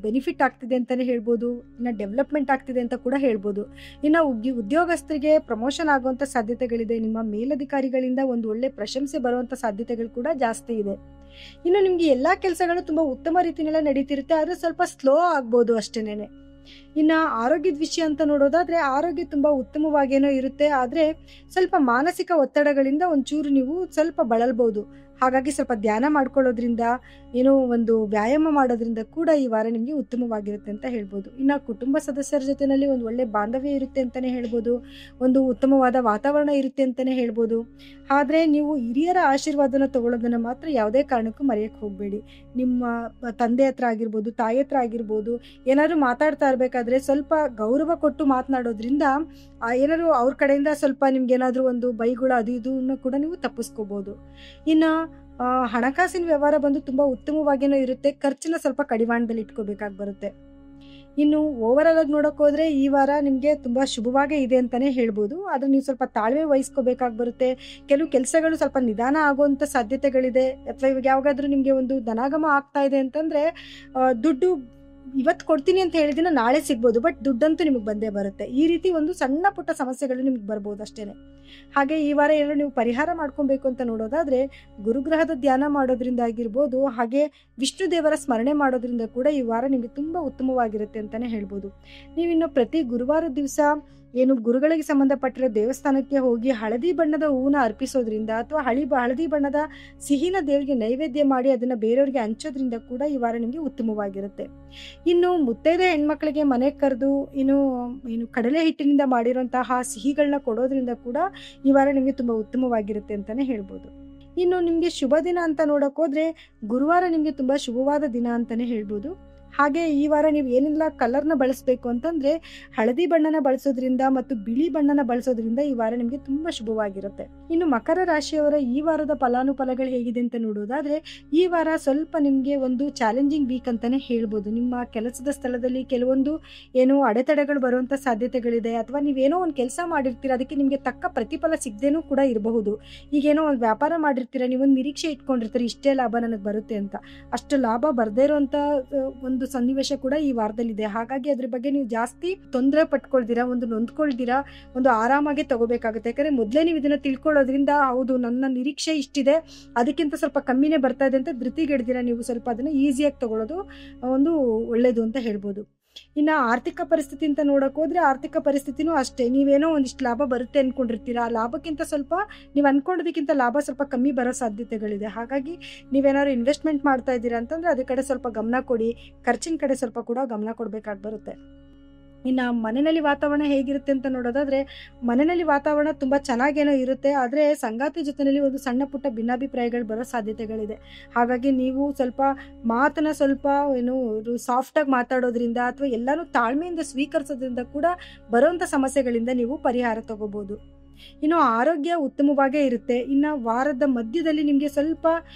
ಬೆನಿಫಿಟ್ ಆಗ್ತಿದೆ ಅಂತಾನೆ ಹೇಳ್ಬೋದು. ಇನ್ನು ಡೆವಲಪ್ಮೆಂಟ್ ಆಗ್ತಿದೆ ಅಂತ ಕೂಡ ಹೇಳ್ಬೋದು. ಇನ್ನು ಉದ್ಯೋಗಸ್ಥರಿಗೆ ಪ್ರಮೋಷನ್ ಆಗುವಂತ ಸಾಧ್ಯತೆಗಳಿದೆ. ನಿಮ್ಮ ಮೇಲಧಿಕಾರಿಗಳಿಂದ ಒಂದು ಒಳ್ಳೆ ಪ್ರಶಂಸೆ ಬರುವಂತ ಸಾಧ್ಯತೆಗಳು ಕೂಡ ಜಾಸ್ತಿ ಇದೆ. ಇನ್ನು ನಿಮ್ಗೆ ಎಲ್ಲಾ ಕೆಲಸಗಳು ತುಂಬಾ ಉತ್ತಮ ರೀತಿಯಲ್ಲ ನಡೀತಿರುತ್ತೆ. ಆದ್ರೆ ಸ್ವಲ್ಪ ಸ್ಲೋ ಆಗ್ಬೋದು ಅಷ್ಟೇನೆ. ಇನ್ನ ಆರೋಗ್ಯದ ವಿಷಯ ಅಂತ ನೋಡೋದಾದ್ರೆ, ಆರೋಗ್ಯ ತುಂಬಾ ಉತ್ತಮವಾಗೇನೋ ಇರುತ್ತೆ. ಆದ್ರೆ ಸ್ವಲ್ಪ ಮಾನಸಿಕ ಒತ್ತಡಗಳಿಂದ ಒಂಚೂರು ನೀವು ಸ್ವಲ್ಪ ಬಳಲ್ಬಹುದು. ಹಾಗಾಗಿ ಸ್ವಲ್ಪ ಧ್ಯಾನ ಮಾಡ್ಕೊಳ್ಳೋದ್ರಿಂದ, ಒಂದು ವ್ಯಾಯಾಮ ಮಾಡೋದ್ರಿಂದ ಕೂಡ ಈ ವಾರ ನಿಮಗೆ ಉತ್ತಮವಾಗಿರುತ್ತೆ ಅಂತ ಹೇಳ್ಬೋದು. ಇನ್ನು ಕುಟುಂಬ ಸದಸ್ಯರ ಜೊತೆನಲ್ಲಿ ಒಂದು ಒಳ್ಳೆ ಬಾಂಧವ್ಯ ಇರುತ್ತೆ ಅಂತಾನೆ ಹೇಳ್ಬೋದು. ಒಂದು ಉತ್ತಮವಾದ ವಾತಾವರಣ ಇರುತ್ತೆ ಅಂತಾನೆ ಹೇಳ್ಬೋದು. ಆದ್ರೆ ನೀವು ಹಿರಿಯರ ಆಶೀರ್ವಾದನ ತಗೊಳ್ಳೋದನ್ನ ಮಾತ್ರ ಯಾವುದೇ ಕಾರಣಕ್ಕೂ ಮರೆಯಕ್ಕೆ ಹೋಗ್ಬೇಡಿ. ನಿಮ್ಮ ತಂದೆ ಹತ್ರ ಆಗಿರ್ಬೋದು, ತಾಯಿ ಹತ್ರ ಆಗಿರ್ಬೋದು, ಏನಾದ್ರು ಮಾತಾಡ್ತಾ ಇರ್ಬೇಕಾದ್ರೆ ಸ್ವಲ್ಪ ಗೌರವ ಕೊಟ್ಟು ಮಾತನಾಡೋದ್ರಿಂದ ಏನಾದ್ರು ಅವ್ರ ಕಡೆಯಿಂದ ಸ್ವಲ್ಪ ನಿಮ್ಗೆ ಏನಾದ್ರು ಒಂದು ಬೈಗಳು ಅದು ಇದನ್ನು ಕೂಡ ನೀವು ತಪ್ಪಿಸ್ಕೋಬಹುದು. ಇನ್ನ ಹಣಕಾಸಿನ ವ್ಯವಹಾರ ಬಂದು ತುಂಬಾ ಉತ್ತಮವಾಗೇನೋ ಇರುತ್ತೆ. ಖರ್ಚನ್ನ ಸ್ವಲ್ಪ ಕಡಿವಾಣದಲ್ಲಿ ಇಟ್ಕೋಬೇಕಾಗಿ ಬರುತ್ತೆ. ಇನ್ನು ಓವರ್ ಆಗಿ ನೋಡಕ್ ಹೋದ್ರೆ ಈ ವಾರ ನಿಮ್ಗೆ ತುಂಬಾ ಶುಭವಾಗೇ ಇದೆ ಅಂತಾನೆ ಹೇಳ್ಬೋದು. ಆದ್ರೆ ನೀವು ಸ್ವಲ್ಪ ತಾಳ್ಮೆ ವಹಿಸ್ಕೋಬೇಕಾಗಿ ಬರುತ್ತೆ. ಕೆಲವು ಕೆಲಸಗಳು ಸ್ವಲ್ಪ ನಿಧಾನ ಆಗುವಂತ ಸಾಧ್ಯತೆಗಳಿದೆ. ಅಥವಾ ಇವಾಗ ಯಾವಾಗಾದ್ರೂ ನಿಮ್ಗೆ ಒಂದು ಧನಾಗಮ ಆಗ್ತಾ ಇದೆ ಅಂತಂದ್ರೆ, ದುಡ್ಡು ಇವತ್ತು ಕೊಡ್ತೀನಿ ಅಂತ ಹೇಳಿದಿನ ನಾಳೆ ಸಿಗ್ಬೋದು, ಬಟ್ ದುಡ್ಡಂತೂ ನಿಮಗೆ ಬಂದೇ ಬರುತ್ತೆ. ಈ ರೀತಿ ಒಂದು ಸಣ್ಣ ಪುಟ್ಟ ಸಮಸ್ಯೆಗಳು ನಿಮ್ಗೆ ಬರ್ಬೋದು ಅಷ್ಟೇನೆ. ಹಾಗೆ ಈ ವಾರ ಏನಾದ್ರು ನೀವು ಪರಿಹಾರ ಮಾಡ್ಕೊಬೇಕು ಅಂತ ನೋಡೋದಾದ್ರೆ, ಗುರುಗ್ರಹದ ಧ್ಯಾನ ಮಾಡೋದ್ರಿಂದ ಆಗಿರ್ಬೋದು, ಹಾಗೆ ವಿಷ್ಣು ದೇವರ ಸ್ಮರಣೆ ಮಾಡೋದ್ರಿಂದ ಕೂಡ ಈ ವಾರ ನಿಮಗೆ ತುಂಬಾ ಉತ್ತಮವಾಗಿರುತ್ತೆ ಅಂತಾನೆ ಹೇಳ್ಬೋದು. ನೀವಿನ್ನು ಪ್ರತಿ ಗುರುವಾರ ದಿವಸ ಗುರುಗಳಿಗೆ ಸಂಬಂಧಪಟ್ಟಿರೋ ದೇವಸ್ಥಾನಕ್ಕೆ ಹೋಗಿ ಹಳದಿ ಬಣ್ಣದ ಹೂವನ್ನ ಅರ್ಪಿಸೋದ್ರಿಂದ, ಅಥವಾ ಹಳದಿ ಬಣ್ಣದ ಸಿಹಿನ ದೇವರಿಗೆ ನೈವೇದ್ಯ ಮಾಡಿ ಅದನ್ನ ಬೇರೆಯವ್ರಿಗೆ ಹಂಚೋದ್ರಿಂದ ಕೂಡ ಈ ವಾರ ನಿಮಗೆ ಉತ್ತಮವಾಗಿರುತ್ತೆ. ಇನ್ನು ಮುತ್ತೈದೆ ಹೆಣ್ಮಕ್ಳಿಗೆ ಮನೆಗೆ ಕರೆದು ಕಡಲೆ ಹಿಟ್ಟಿನಿಂದ ಮಾಡಿರುವಂತಹ ಸಿಹಿಗಳನ್ನ ಕೊಡೋದ್ರಿಂದ ಕೂಡ ಈ ವಾರ ನಿಮಗೆ ತುಂಬಾ ಉತ್ತಮವಾಗಿರುತ್ತೆ ಅಂತಾನೆ ಹೇಳ್ಬೋದು. ಇನ್ನು ನಿಮ್ಗೆ ಶುಭ ದಿನ ಅಂತ ನೋಡಕ್ ಹೋದ್ರೆ, ಗುರುವಾರ ನಿಮ್ಗೆ ತುಂಬಾ ಶುಭವಾದ ದಿನ ಅಂತಾನೆ ಹೇಳ್ಬೋದು. ಹಾಗೆ ಈ ವಾರ ನೀವು ಏನೆಲ್ಲ ಕಲರ್ನ ಬಳಸಬೇಕು ಅಂತಂದ್ರೆ, ಹಳದಿ ಬಣ್ಣನ ಬಳಸೋದ್ರಿಂದ ಮತ್ತು ಬಿಳಿ ಬಣ್ಣನ ಬಳಸೋದ್ರಿಂದ ಈ ವಾರ ನಿಮಗೆ ತುಂಬಾ ಶುಭವಾಗಿರುತ್ತೆ. ಇನ್ನು ಮಕರ ರಾಶಿಯವರ ಈ ವಾರದ ಫಲಾನುಫಲಗಳು ಹೇಗಿದೆ ಅಂತ ನೋಡೋದಾದ್ರೆ, ಈ ವಾರ ಸ್ವಲ್ಪ ನಿಮ್ಗೆ ಒಂದು ಚಾಲೆಂಜಿಂಗ್ ವೀಕ್ ಅಂತಾನೆ ಹೇಳ್ಬೋದು. ನಿಮ್ಮ ಕೆಲಸದ ಸ್ಥಳದಲ್ಲಿ ಕೆಲವೊಂದು ಅಡೆತಡೆಗಳು ಬರುವಂತ ಸಾಧ್ಯತೆಗಳಿದೆ. ಅಥವಾ ನೀವೇನೋ ಒಂದು ಕೆಲಸ ಮಾಡಿರ್ತೀರ, ಅದಕ್ಕೆ ನಿಮ್ಗೆ ತಕ್ಕ ಪ್ರತಿಫಲ ಸಿಗದೇನೂ ಕೂಡ ಇರಬಹುದು. ಈಗೇನೋ ಒಂದು ವ್ಯಾಪಾರ ಮಾಡಿರ್ತೀರ, ನೀವೊಂದು ನಿರೀಕ್ಷೆ ಇಟ್ಕೊಂಡಿರ್ತೀರಿ ಇಷ್ಟೇ ಲಾಭ ನನಗೆ ಬರುತ್ತೆ ಅಂತ, ಅಷ್ಟು ಲಾಭ ಬರ್ದೇ ಇರುವಂತ ಒಂದು ಸನ್ನಿವೇಶ ಕೂಡ ಈ ವಾರದಲ್ಲಿದೆ. ಹಾಗಾಗಿ ಅದ್ರ ಬಗ್ಗೆ ನೀವು ಜಾಸ್ತಿ ತೊಂದರೆ ಪಟ್ಕೊಳ್ದಿರಾ, ನೊಂದ್ಕೊಳ್ದಿರಾ, ಆರಾಮಾಗಿ ತಗೋಬೇಕಾಗುತ್ತೆ. ಯಾಕಂದ್ರೆ ಮೊದಲೇ ನೀವು ಇದನ್ನ ತಿಳ್ಕೊಳ್ಳೋದ್ರಿಂದ, ಹೌದು ನನ್ನ ನಿರೀಕ್ಷೆ ಇಷ್ಟಿದೆ, ಅದಕ್ಕಿಂತ ಸ್ವಲ್ಪ ಕಮ್ಮಿನೇ ಬರ್ತಾ ಇದೆ ಅಂತ ಧೃತಿಗೆಡ್ದಿರಾ ನೀವು ಸ್ವಲ್ಪ ಅದನ್ನ ಈಸಿಯಾಗಿ ತಗೊಳ್ಳೋದು ಒಂದು ಒಳ್ಳೇದು ಅಂತ ಹೇಳ್ಬೋದು. ಇನ್ನು ಆರ್ಥಿಕ ಪರಿಸ್ಥಿತಿ ಅಂತ ನೋಡಕ್ ಹೋದ್ರೆ ಆರ್ಥಿಕ ಪರಿಸ್ಥಿತಿನೂ ಅಷ್ಟೇ. ನೀವೇನೋ ಒಂದಿಷ್ಟು ಲಾಭ ಬರುತ್ತೆ ಅನ್ಕೊಂಡಿರ್ತೀರಾ, ಆ ಲಾಭಕ್ಕಿಂತ ಸ್ವಲ್ಪ ನೀವು ಅನ್ಕೊಂಡಿದ್ದಕ್ಕಿಂತ ಲಾಭ ಸ್ವಲ್ಪ ಕಮ್ಮಿ ಬರೋ ಸಾಧ್ಯತೆಗಳಿದೆ. ಹಾಗಾಗಿ ನೀವೇನಾದ್ರು ಇನ್ವೆಸ್ಟ್ಮೆಂಟ್ ಮಾಡ್ತಾ ಇದ್ದೀರಾ ಅಂತಂದ್ರೆ ಅದ್ರ ಕಡೆ ಸ್ವಲ್ಪ ಗಮನ ಕೊಡಿ, ಖರ್ಚಿನ ಕಡೆ ಸ್ವಲ್ಪ ಕೂಡ ಗಮನ ಕೊಡಬೇಕಾಗಿ ಬರುತ್ತೆ. ಇನ್ನು ಮನೆಯಲ್ಲಿ ವಾತಾವರಣ ಹೇಗಿರುತ್ತೆ ಅಂತ ನೋಡೋದಾದ್ರೆ, ಮನೆಯಲ್ಲಿ ವಾತಾವರಣ ತುಂಬ ಚೆನ್ನಾಗೇನೋ ಇರುತ್ತೆ, ಆದರೆ ಸಂಗಾತಿ ಜೊತೆಯಲ್ಲಿ ಒಂದು ಸಣ್ಣ ಪುಟ್ಟ ಭಿನ್ನಾಭಿಪ್ರಾಯಗಳು ಬರೋ ಸಾಧ್ಯತೆಗಳಿದೆ. ಹಾಗಾಗಿ ನೀವು ಸ್ವಲ್ಪ ಮಾತನ್ನ ಸ್ವಲ್ಪ ಏನು ಸಾಫ್ಟಾಗಿ ಮಾತಾಡೋದ್ರಿಂದ ಅಥವಾ ಎಲ್ಲನೂ ತಾಳ್ಮೆಯಿಂದ ಸ್ವೀಕರಿಸೋದ್ರಿಂದ ಕೂಡ ಬರೋಂಥ ಸಮಸ್ಯೆಗಳಿಂದ ನೀವು ಪರಿಹಾರ ತಗೋಬೋದು. ಇನ್ನು ಆರೋಗ್ಯ ಉತ್ತಮವಾಗೇ ಇರುತ್ತೆ. ಇನ್ನು ವಾರದ ಮಧ್ಯದಲ್ಲಿ ನಿಮಗೆ ಸ್ವಲ್ಪ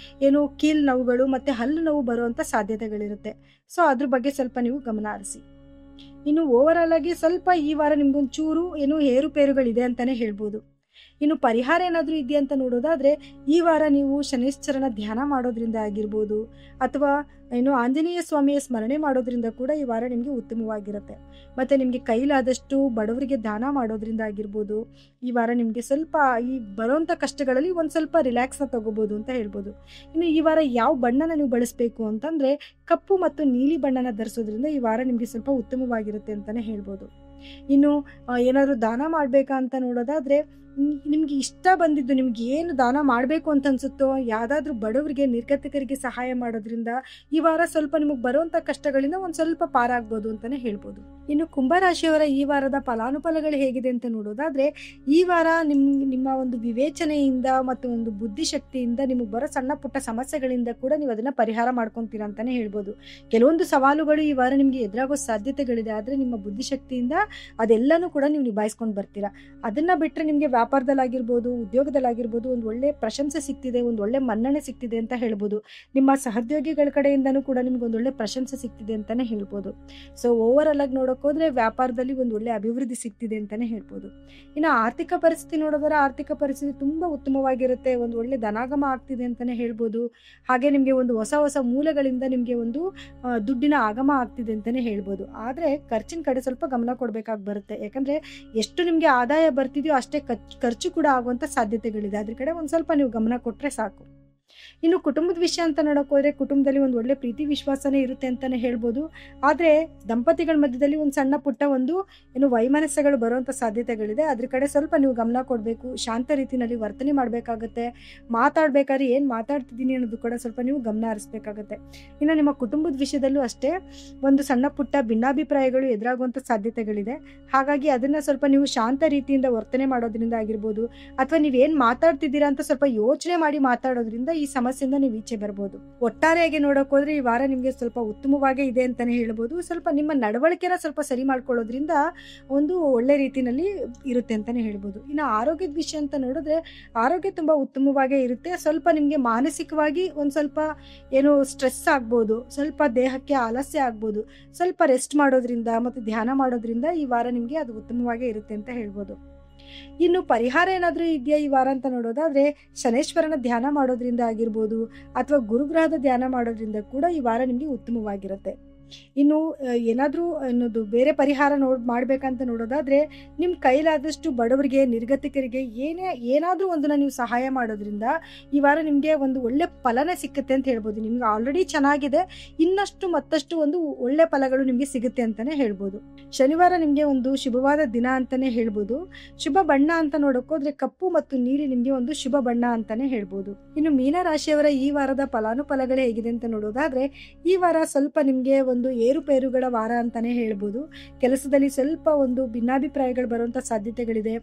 ಏನು ಕೀಲು ನೋವುಗಳು ಮತ್ತು ಹಲ್ಲು ನೋವು ಬರುವಂಥ ಸಾಧ್ಯತೆಗಳಿರುತ್ತೆ. ಸೊ ಅದ್ರ ಬಗ್ಗೆ ಸ್ವಲ್ಪ ನೀವು ಗಮನ ಹರಿಸಿ. ಇನ್ನು ಓವರಾಲ್ ಆಗಿ ಸ್ವಲ್ಪ ಈ ವಾರ ನಿಮ್ಗೊಂದು ಚೂರು ಏನು ಏರುಪೇರುಗಳಿದೆ ಅಂತಾನೆ ಹೇಳ್ಬೋದು. ಇನ್ನು ಪರಿಹಾರ ಏನಾದರೂ ಇದೆಯಾ ಅಂತ ನೋಡೋದಾದ್ರೆ, ಈ ವಾರ ನೀವು ಶನೈಶ್ಚರನ ಧ್ಯಾನ ಮಾಡೋದ್ರಿಂದ ಆಗಿರ್ಬೋದು, ಅಥವಾ ಏನು ಆಂಜನೇಯ ಸ್ವಾಮಿಯ ಸ್ಮರಣೆ ಮಾಡೋದ್ರಿಂದ ಕೂಡ ಈ ವಾರ ನಿಮಗೆ ಉತ್ತಮವಾಗಿರುತ್ತೆ. ಮತ್ತು ನಿಮಗೆ ಕೈಲಾದಷ್ಟು ಬಡವರಿಗೆ ದಾನ ಮಾಡೋದ್ರಿಂದ ಆಗಿರ್ಬೋದು, ಈ ವಾರ ನಿಮಗೆ ಸ್ವಲ್ಪ ಈ ಬರೋಂಥ ಕಷ್ಟಗಳಲ್ಲಿ ಒಂದು ಸ್ವಲ್ಪ ರಿಲ್ಯಾಕ್ಸ್ನ ತಗೋಬೋದು ಅಂತ ಹೇಳ್ಬೋದು. ಇನ್ನು ಈ ವಾರ ಯಾವ ಬಣ್ಣನ ನೀವು ಬಳಸಬೇಕು ಅಂತಂದರೆ, ಕಪ್ಪು ಮತ್ತು ನೀಲಿ ಬಣ್ಣನ ಧರಿಸೋದ್ರಿಂದ ಈ ವಾರ ನಿಮಗೆ ಸ್ವಲ್ಪ ಉತ್ತಮವಾಗಿರುತ್ತೆ ಅಂತಲೇ ಹೇಳ್ಬೋದು. ಇನ್ನು ಏನಾದರೂ ದಾನ ಮಾಡಬೇಕಾ ಅಂತ ನೋಡೋದಾದರೆ, ನಿಮಗೆ ಇಷ್ಟ ಬಂದಿದ್ದು ನಿಮ್ಗೆ ಏನು ದಾನ ಮಾಡಬೇಕು ಅಂತ ಅನ್ಸುತ್ತೋ ಯಾವುದಾದ್ರೂ ಬಡವರಿಗೆ ನಿರ್ಗತಿಕರಿಗೆ ಸಹಾಯ ಮಾಡೋದ್ರಿಂದ ಈ ವಾರ ಸ್ವಲ್ಪ ನಿಮಗೆ ಬರುವಂಥ ಕಷ್ಟಗಳಿಂದ ಒಂದು ಸ್ವಲ್ಪ ಪಾರಾಗ್ಬೋದು ಅಂತಲೇ ಹೇಳ್ಬೋದು. ಇನ್ನು ಕುಂಭರಾಶಿಯವರ ಈ ವಾರದ ಫಲಾನುಫಲಗಳು ಹೇಗಿದೆ ಅಂತ ನೋಡೋದಾದರೆ, ಈ ವಾರ ನಿಮ್ಮ ಒಂದು ವಿವೇಚನೆಯಿಂದ ಮತ್ತು ಒಂದು ಬುದ್ಧಿಶಕ್ತಿಯಿಂದ ನಿಮಗೆ ಬರೋ ಸಣ್ಣ ಪುಟ್ಟ ಸಮಸ್ಯೆಗಳಿಂದ ಕೂಡ ನೀವು ಅದನ್ನು ಪರಿಹಾರ ಮಾಡ್ಕೊತೀರಾ ಅಂತಲೇ ಹೇಳ್ಬೋದು. ಕೆಲವೊಂದು ಸವಾಲುಗಳು ಈ ವಾರ ನಿಮಗೆ ಎದುರಾಗೋ ಸಾಧ್ಯತೆಗಳಿದೆ, ಆದರೆ ನಿಮ್ಮ ಬುದ್ಧಿಶಕ್ತಿಯಿಂದ ಅದೆಲ್ಲನೂ ಕೂಡ ನೀವು ನಿಭಾಯಿಸ್ಕೊಂಡು ಬರ್ತೀರಾ. ಅದನ್ನು ಬಿಟ್ಟರೆ ನಿಮಗೆ ವ್ಯಾಪಾರದಲ್ಲಾಗಿರ್ಬೋದು, ಉದ್ಯೋಗದಲ್ಲಾಗಿರ್ಬೋದು ಒಂದು ಒಳ್ಳೆ ಪ್ರಶಂಸೆ ಸಿಗ್ತಿದೆ, ಒಂದು ಒಳ್ಳೆ ಮನ್ನಣೆ ಸಿಗ್ತಿದೆ ಅಂತ ಹೇಳ್ಬೋದು. ನಿಮ್ಮ ಸಹೋದ್ಯೋಗಿಗಳ ಕಡೆಯಿಂದನೂ ಕೂಡ ನಿಮ್ಗೆ ಒಂದು ಒಳ್ಳೆ ಪ್ರಶಂಸೆ ಸಿಗ್ತಿದೆ ಅಂತಲೇ ಹೇಳ್ಬೋದು. ಸೊ ಓವರಾಲ್ ಆಗಿ ನೋಡೋಕ್ಕೋದ್ರೆ ವ್ಯಾಪಾರದಲ್ಲಿ ಒಂದು ಒಳ್ಳೆ ಅಭಿವೃದ್ಧಿ ಸಿಗ್ತಿದೆ ಅಂತಲೇ ಹೇಳ್ಬೋದು. ಇನ್ನು ಆರ್ಥಿಕ ಪರಿಸ್ಥಿತಿ ನೋಡೋದಾದ್ರೆ, ಆರ್ಥಿಕ ಪರಿಸ್ಥಿತಿ ತುಂಬ ಉತ್ತಮವಾಗಿರುತ್ತೆ, ಒಂದು ಒಳ್ಳೆ ಧನಾಗಮ ಆಗ್ತಿದೆ ಅಂತಲೇ ಹೇಳ್ಬೋದು. ಹಾಗೆ ನಿಮಗೆ ಒಂದು ಹೊಸ ಹೊಸ ಮೂಲಗಳಿಂದ ನಿಮಗೆ ಒಂದು ದುಡ್ಡಿನ ಆಗಮ ಆಗ್ತಿದೆ ಅಂತಲೇ ಹೇಳ್ಬೋದು. ಆದರೆ ಖರ್ಚಿನ ಕಡೆ ಸ್ವಲ್ಪ ಗಮನ ಕೊಡಬೇಕಾಗಿ ಬರುತ್ತೆ. ಯಾಕಂದರೆ ಎಷ್ಟು ನಿಮಗೆ ಆದಾಯ ಬರ್ತಿದೆಯೋ ಅಷ್ಟೇ ಖರ್ಚು ಕೂಡ ಆಗುವಂಥ ಸಾಧ್ಯತೆಗಳಿದೆ. ಅದ್ರ ಕಡೆ ಒಂದು ಸ್ವಲ್ಪ ನೀವು ಗಮನ ಕೊಟ್ಟರೆ ಸಾಕು. ಇನ್ನು ಕುಟುಂಬದ ವಿಷಯ ಅಂತ ನೋಡೋಕೆ ಹೋದರೆ, ಕುಟುಂಬದಲ್ಲಿ ಒಂದು ಒಳ್ಳೆ ಪ್ರೀತಿ ವಿಶ್ವಾಸನೇ ಇರುತ್ತೆ ಅಂತಲೇ ಹೇಳ್ಬೋದು. ಆದರೆ ದಂಪತಿಗಳ ಮಧ್ಯದಲ್ಲಿ ಒಂದು ಸಣ್ಣ ಪುಟ್ಟ ಒಂದು ಏನು ವೈಮನಸ್ಸುಗಳು ಬರುವಂಥ ಸಾಧ್ಯತೆಗಳಿದೆ. ಅದ್ರ ಕಡೆ ಸ್ವಲ್ಪ ನೀವು ಗಮನ ಕೊಡಬೇಕು, ಶಾಂತ ರೀತಿಯಲ್ಲಿ ವರ್ತನೆ ಮಾಡಬೇಕಾಗತ್ತೆ. ಮಾತಾಡಬೇಕಾದ್ರೆ ಏನು ಮಾತಾಡ್ತಿದ್ದೀನಿ ಅನ್ನೋದು ಕೂಡ ಸ್ವಲ್ಪ ನೀವು ಗಮನ ಹರಿಸ್ಬೇಕಾಗತ್ತೆ. ಇನ್ನು ನಿಮ್ಮ ಕುಟುಂಬದ ವಿಷಯದಲ್ಲೂ ಅಷ್ಟೇ ಒಂದು ಸಣ್ಣ ಪುಟ್ಟ ಭಿನ್ನಾಭಿಪ್ರಾಯಗಳು ಎದುರಾಗುವಂಥ ಸಾಧ್ಯತೆಗಳಿದೆ. ಹಾಗಾಗಿ ಅದನ್ನು ಸ್ವಲ್ಪ ನೀವು ಶಾಂತ ರೀತಿಯಿಂದ ವರ್ತನೆ ಮಾಡೋದ್ರಿಂದ ಆಗಿರ್ಬೋದು, ಅಥವಾ ನೀವೇನು ಮಾತಾಡ್ತಿದ್ದೀರಾ ಅಂತ ಸ್ವಲ್ಪ ಯೋಚನೆ ಮಾಡಿ ಮಾತಾಡೋದ್ರಿಂದ ಈ ಸಮಸ್ಯೆಯಿಂದ ನೀವು ಈಚೆ ಬರ್ಬೋದು. ಒಟ್ಟಾರೆಯಾಗಿ ನೋಡೋಕೆ ಹೋದ್ರೆ ಈ ವಾರ ನಿಮಗೆ ಸ್ವಲ್ಪ ಉತ್ತಮವಾಗೇ ಇದೆ ಅಂತಾನೆ ಹೇಳ್ಬೋದು. ಸ್ವಲ್ಪ ನಿಮ್ಮ ನಡವಳಿಕೆನ ಸ್ವಲ್ಪ ಸರಿ ಮಾಡ್ಕೊಳ್ಳೋದ್ರಿಂದ ಒಂದು ಒಳ್ಳೆ ರೀತಿಯಲ್ಲಿ ಇರುತ್ತೆ ಅಂತಾನೆ ಹೇಳ್ಬೋದು. ಇನ್ನು ಆರೋಗ್ಯದ ವಿಷಯ ಅಂತ ನೋಡಿದ್ರೆ, ಆರೋಗ್ಯ ತುಂಬ ಉತ್ತಮವಾಗೇ ಇರುತ್ತೆ. ಸ್ವಲ್ಪ ನಿಮಗೆ ಮಾನಸಿಕವಾಗಿ ಒಂದು ಸ್ವಲ್ಪ ಏನು ಸ್ಟ್ರೆಸ್ ಆಗ್ಬೋದು, ಸ್ವಲ್ಪ ದೇಹಕ್ಕೆ ಆಲಸ್ಯ ಆಗ್ಬೋದು. ಸ್ವಲ್ಪ ರೆಸ್ಟ್ ಮಾಡೋದ್ರಿಂದ ಮತ್ತು ಧ್ಯಾನ ಮಾಡೋದ್ರಿಂದ ಈ ವಾರ ನಿಮಗೆ ಅದು ಉತ್ತಮವಾಗೇ ಇರುತ್ತೆ ಅಂತ ಹೇಳ್ಬೋದು. ಇನ್ನು ಪರಿಹಾರ ಏನಾದರೂ ಇದೆಯಾ ಈ ವಾರ ಅಂತ ನೋಡೋದಾದರೆ, ಶನೇಶ್ವರನ ಧ್ಯಾನ ಮಾಡೋದ್ರಿಂದ ಆಗಿರ್ಬೋದು, ಅಥವಾ ಗುರುಗ್ರಹದ ಧ್ಯಾನ ಮಾಡೋದ್ರಿಂದ ಕೂಡ ಈ ವಾರ ನಿಮಗೆ ಉತ್ತಮವಾಗಿರುತ್ತೆ. ಇನ್ನು ಏನಾದರೂ ಅನ್ನೋದು ಬೇರೆ ಪರಿಹಾರ ಮಾಡಬೇಕಂತ ನೋಡೋದಾದರೆ, ನಿಮ್ಮ ಕೈಲಾದಷ್ಟು ಬಡವರಿಗೆ ನಿರ್ಗತಿಕರಿಗೆ ಏನಾದರೂ ಒಂದನ್ನು ನೀವು ಸಹಾಯ ಮಾಡೋದ್ರಿಂದ ಈ ವಾರ ನಿಮಗೆ ಒಂದು ಒಳ್ಳೆ ಫಲನೇ ಸಿಕ್ಕುತ್ತೆ ಅಂತ ಹೇಳ್ಬೋದು. ನಿಮ್ಗೆ ಆಲ್ರೆಡಿ ಚೆನ್ನಾಗಿದೆ, ಇನ್ನಷ್ಟು ಮತ್ತಷ್ಟು ಒಂದು ಒಳ್ಳೆ ಫಲಗಳು ನಿಮಗೆ ಸಿಗುತ್ತೆ ಅಂತಲೇ ಹೇಳ್ಬೋದು. ಶನಿವಾರ ನಿಮಗೆ ಒಂದು ಶುಭವಾದ ದಿನ ಅಂತಲೇ ಹೇಳ್ಬೋದು. ಶುಭ ಬಣ್ಣ ಅಂತ ನೋಡೋಕೋದ್ರೆ ಕಪ್ಪು ಮತ್ತು ನೀಲಿ ನಿಮಗೆ ಒಂದು ಶುಭ ಬಣ್ಣ ಅಂತಲೇ ಹೇಳ್ಬೋದು. ಇನ್ನು ಮೀನರಾಶಿಯವರ ಈ ವಾರದ ಫಲಾನುಫಲಗಳೇ ಹೇಗಿದೆ ಅಂತ ನೋಡೋದಾದರೆ, ಈ ವಾರ ಸ್ವಲ್ಪ ನಿಮಗೆ ಒಂದು ಏರುಪೇರುಗಳ ವಾರ ಅಂತಾನೆ ಹೇಳ್ಬೋದು. ಕೆಲಸದಲ್ಲಿ ಸ್ವಲ್ಪ ಒಂದು ಭಿನ್ನಾಭಿಪ್ರಾಯಗಳು ಬರುವಂಥ ಸಾಧ್ಯತೆಗಳಿದೆ.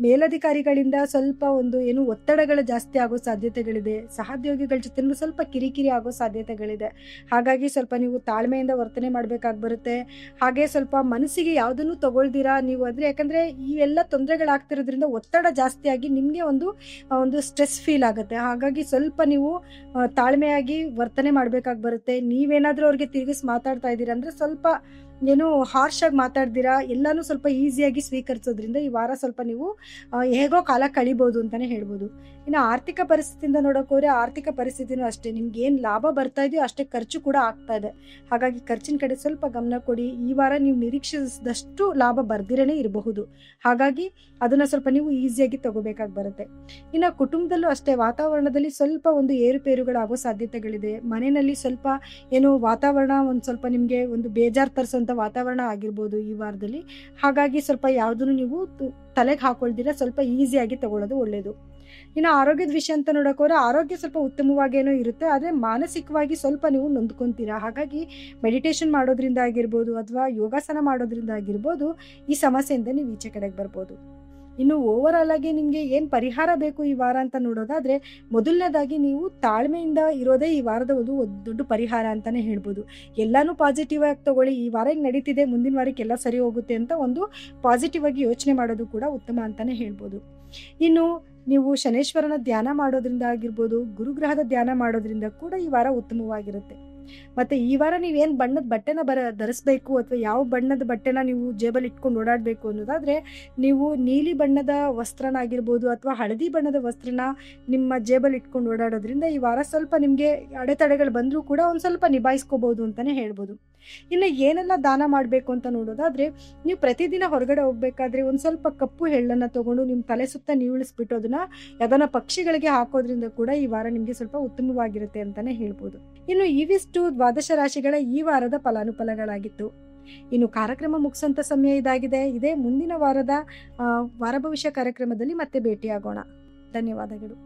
ಮೇಲಧಿಕಾರಿಗಳಿಂದ ಸ್ವಲ್ಪ ಒಂದು ಏನು ಒತ್ತಡಗಳು ಜಾಸ್ತಿ ಆಗೋ ಸಾಧ್ಯತೆಗಳಿದೆ. ಸಹೋದ್ಯೋಗಿಗಳ ಜೊತೆ ಸ್ವಲ್ಪ ಕಿರಿಕಿರಿ ಆಗೋ ಸಾಧ್ಯತೆಗಳಿದೆ. ಹಾಗಾಗಿ ಸ್ವಲ್ಪ ನೀವು ತಾಳ್ಮೆಯಿಂದ ವರ್ತನೆ ಮಾಡಬೇಕಾಗಿ ಬರುತ್ತೆ. ಹಾಗೆ ಸ್ವಲ್ಪ ಮನಸ್ಸಿಗೆ ಯಾವುದನ್ನು ತಗೊಳ್ದಿರಾ ನೀವು, ಅಂದರೆ ಯಾಕಂದರೆ ಇವೆಲ್ಲ ತೊಂದರೆಗಳಾಗ್ತಿರೋದ್ರಿಂದ ಒತ್ತಡ ಜಾಸ್ತಿಯಾಗಿ ನಿಮಗೆ ಒಂದು ಸ್ಟ್ರೆಸ್ ಫೀಲ್ ಆಗುತ್ತೆ. ಹಾಗಾಗಿ ಸ್ವಲ್ಪ ನೀವು ತಾಳ್ಮೆಯಾಗಿ ವರ್ತನೆ ಮಾಡಬೇಕಾಗಿ ಬರುತ್ತೆ. ನೀವೇನಾದರೂ ಅವ್ರಿಗೆ ತಿರುಗಿಸಿ ಮಾತಾಡ್ತಾ ಇದ್ದೀರಾ ಅಂದರೆ ಸ್ವಲ್ಪ ಏನು ಹಾರ್ಶ್ ಆಗಿ ಮಾತಾಡ್ದಿರಾ ಎಲ್ಲನೂ ಸ್ವಲ್ಪ ಈಸಿಯಾಗಿ ಸ್ವೀಕರಿಸೋದ್ರಿಂದ ಈ ವಾರ ಸ್ವಲ್ಪ ನೀವು ಹೇಗೋ ಕಾಲ ಕಳಿಬೋದು ಅಂತಲೇ ಹೇಳ್ಬೋದು. ಇನ್ನು ಆರ್ಥಿಕ ಪರಿಸ್ಥಿತಿಯಿಂದ ನೋಡೋಕೆ ಹೋದ್ರೆ ಆರ್ಥಿಕ ಪರಿಸ್ಥಿತಿನೂ ಅಷ್ಟೇ, ನಿಮ್ಗೆ ಏನು ಲಾಭ ಬರ್ತಾ ಇದೆಯೋ ಅಷ್ಟೇ ಖರ್ಚು ಕೂಡ ಆಗ್ತಾ ಇದೆ. ಹಾಗಾಗಿ ಖರ್ಚಿನ ಕಡೆ ಸ್ವಲ್ಪ ಗಮನ ಕೊಡಿ. ಈ ವಾರ ನೀವು ನಿರೀಕ್ಷಿಸಿದಷ್ಟು ಲಾಭ ಬರ್ದಿರೇ ಇರಬಹುದು. ಹಾಗಾಗಿ ಅದನ್ನು ಸ್ವಲ್ಪ ನೀವು ಈಸಿಯಾಗಿ ತಗೋಬೇಕಾಗಿ ಬರುತ್ತೆ. ಇನ್ನು ಕುಟುಂಬದಲ್ಲೂ ಅಷ್ಟೇ ವಾತಾವರಣದಲ್ಲಿ ಸ್ವಲ್ಪ ಒಂದು ಏರುಪೇರುಗಳಾಗೋ ಸಾಧ್ಯತೆಗಳಿದೆ. ಮನೆಯಲ್ಲಿ ಸ್ವಲ್ಪ ಏನು ವಾತಾವರಣ ಒಂದು ಸ್ವಲ್ಪ ನಿಮಗೆ ಒಂದು ಬೇಜಾರು ತರಿಸೋಂಥ ವಾತಾವರಣ ಆಗಿರ್ಬೋದು ಈ ವಾರದಲ್ಲಿ. ಹಾಗಾಗಿ ಸ್ವಲ್ಪ ಯಾವುದನ್ನು ನೀವು ತಲೆಗೆ ಹಾಕೊಳ್ದಿರ ಸ್ವಲ್ಪ ಈಸಿಯಾಗಿ ತಗೊಳ್ಳೋದು ಒಳ್ಳೆಯದು. ಇನ್ನು ಆರೋಗ್ಯದ ವಿಷಯ ಅಂತ ನೋಡೋಕೆ ಹೋದ್ರೆ ಆರೋಗ್ಯ ಸ್ವಲ್ಪ ಉತ್ತಮವಾಗೇನೋ ಇರುತ್ತೆ, ಆದರೆ ಮಾನಸಿಕವಾಗಿ ಸ್ವಲ್ಪ ನೀವು ನೊಂದ್ಕೊಂತೀರಾ. ಹಾಗಾಗಿ ಮೆಡಿಟೇಷನ್ ಮಾಡೋದ್ರಿಂದ ಆಗಿರ್ಬೋದು ಅಥವಾ ಯೋಗಾಸನ ಮಾಡೋದ್ರಿಂದ ಆಗಿರ್ಬೋದು ಈ ಸಮಸ್ಯೆಯಿಂದ ನೀವು ಈಚೆ ಕಡೆಗೆ ಬರ್ಬೋದು. ಇನ್ನು ಓವರ್ ಆಗಿ ನಿಮಗೆ ಏನು ಪರಿಹಾರ ಬೇಕು ಈ ವಾರ ಅಂತ ನೋಡೋದಾದರೆ, ಮೊದಲನೇದಾಗಿ ನೀವು ತಾಳ್ಮೆಯಿಂದ ಇರೋದೇ ಈ ವಾರದ ಒಂದು ದೊಡ್ಡ ಪರಿಹಾರ ಅಂತಲೇ ಹೇಳ್ಬೋದು. ಎಲ್ಲನೂ ಪಾಸಿಟಿವ್ ಆಗಿ ತಗೊಳ್ಳಿ, ಈ ವಾರ ಹಿಂಗೆ ನಡೀತಿದೆ ಮುಂದಿನ ವಾರಕ್ಕೆ ಎಲ್ಲ ಸರಿ ಹೋಗುತ್ತೆ ಅಂತ ಒಂದು ಪಾಸಿಟಿವ್ ಆಗಿ ಯೋಚನೆ ಮಾಡೋದು ಕೂಡ ಉತ್ತಮ ಅಂತಲೇ ಹೇಳ್ಬೋದು. ಇನ್ನು ನೀವು ಶನೇಶ್ವರನ ಧ್ಯಾನ ಮಾಡೋದ್ರಿಂದ ಆಗಿರ್ಬೋದು, ಗುರುಗ್ರಹದ ಧ್ಯಾನ ಮಾಡೋದ್ರಿಂದ ಕೂಡ ಈ ವಾರ ಉತ್ತಮವಾಗಿರುತ್ತೆ. ಮತ್ತು ಈ ವಾರ ನೀವೇನು ಬಣ್ಣದ ಬಟ್ಟೆನ ಧರಿಸ್ಬೇಕು ಅಥವಾ ಯಾವ ಬಣ್ಣದ ಬಟ್ಟೆನ ನೀವು ಜೇಬಲ್ಲಿ ಇಟ್ಕೊಂಡು ಓಡಾಡಬೇಕು ಅನ್ನೋದಾದರೆ, ನೀವು ನೀಲಿ ಬಣ್ಣದ ವಸ್ತ್ರನಾಗಿರ್ಬೋದು ಅಥವಾ ಹಳದಿ ಬಣ್ಣದ ವಸ್ತ್ರನ ನಿಮ್ಮ ಜೇಬಲ್ಲಿ ಇಟ್ಕೊಂಡು ಓಡಾಡೋದ್ರಿಂದ ಈ ವಾರ ಸ್ವಲ್ಪ ನಿಮಗೆ ಅಡೆತಡೆಗಳು ಬಂದರೂ ಕೂಡ ಒಂದು ಸ್ವಲ್ಪ ನಿಭಾಯಿಸ್ಕೋಬೋದು ಅಂತಲೇ ಹೇಳ್ಬೋದು. ಇನ್ನು ಏನೆಲ್ಲ ದಾನ ಮಾಡಬೇಕು ಅಂತ ನೋಡೋದಾದರೆ, ನೀವು ಪ್ರತಿದಿನ ಹೊರಗಡೆ ಹೋಗಬೇಕಾದ್ರೆ ಒಂದು ಸ್ವಲ್ಪ ಕಪ್ಪು ಎಳ್ಳನ್ನು ತೊಗೊಂಡು ನಿಮ್ಮ ತಲೆ ಸುತ್ತ ನೀವುಳಿಸ್ಬಿಟ್ಟು ಅದನ್ನು ಯಾವ್ದಾನ ಪಕ್ಷಿಗಳಿಗೆ ಹಾಕೋದ್ರಿಂದ ಕೂಡ ಈ ವಾರ ನಿಮಗೆ ಸ್ವಲ್ಪ ಉತ್ತಮವಾಗಿರುತ್ತೆ ಅಂತಲೇ ಹೇಳ್ಬೋದು. ಇನ್ನು ಇವಿಷ್ಟು ದ್ವಾದಶ ರಾಶಿಗಳ ಈ ವಾರದ ಫಲಾನುಫಲಗಳಾಗಿತ್ತು. ಇನ್ನು ಕಾರ್ಯಕ್ರಮ ಮುಗಿಸೋಂಥ ಸಮಯ ಇದಾಗಿದೆ. ಇದೇ ಮುಂದಿನ ವಾರದ ವಾರ ಭವಿಷ್ಯ ಕಾರ್ಯಕ್ರಮದಲ್ಲಿ ಮತ್ತೆ ಭೇಟಿಯಾಗೋಣ. ಧನ್ಯವಾದಗಳು.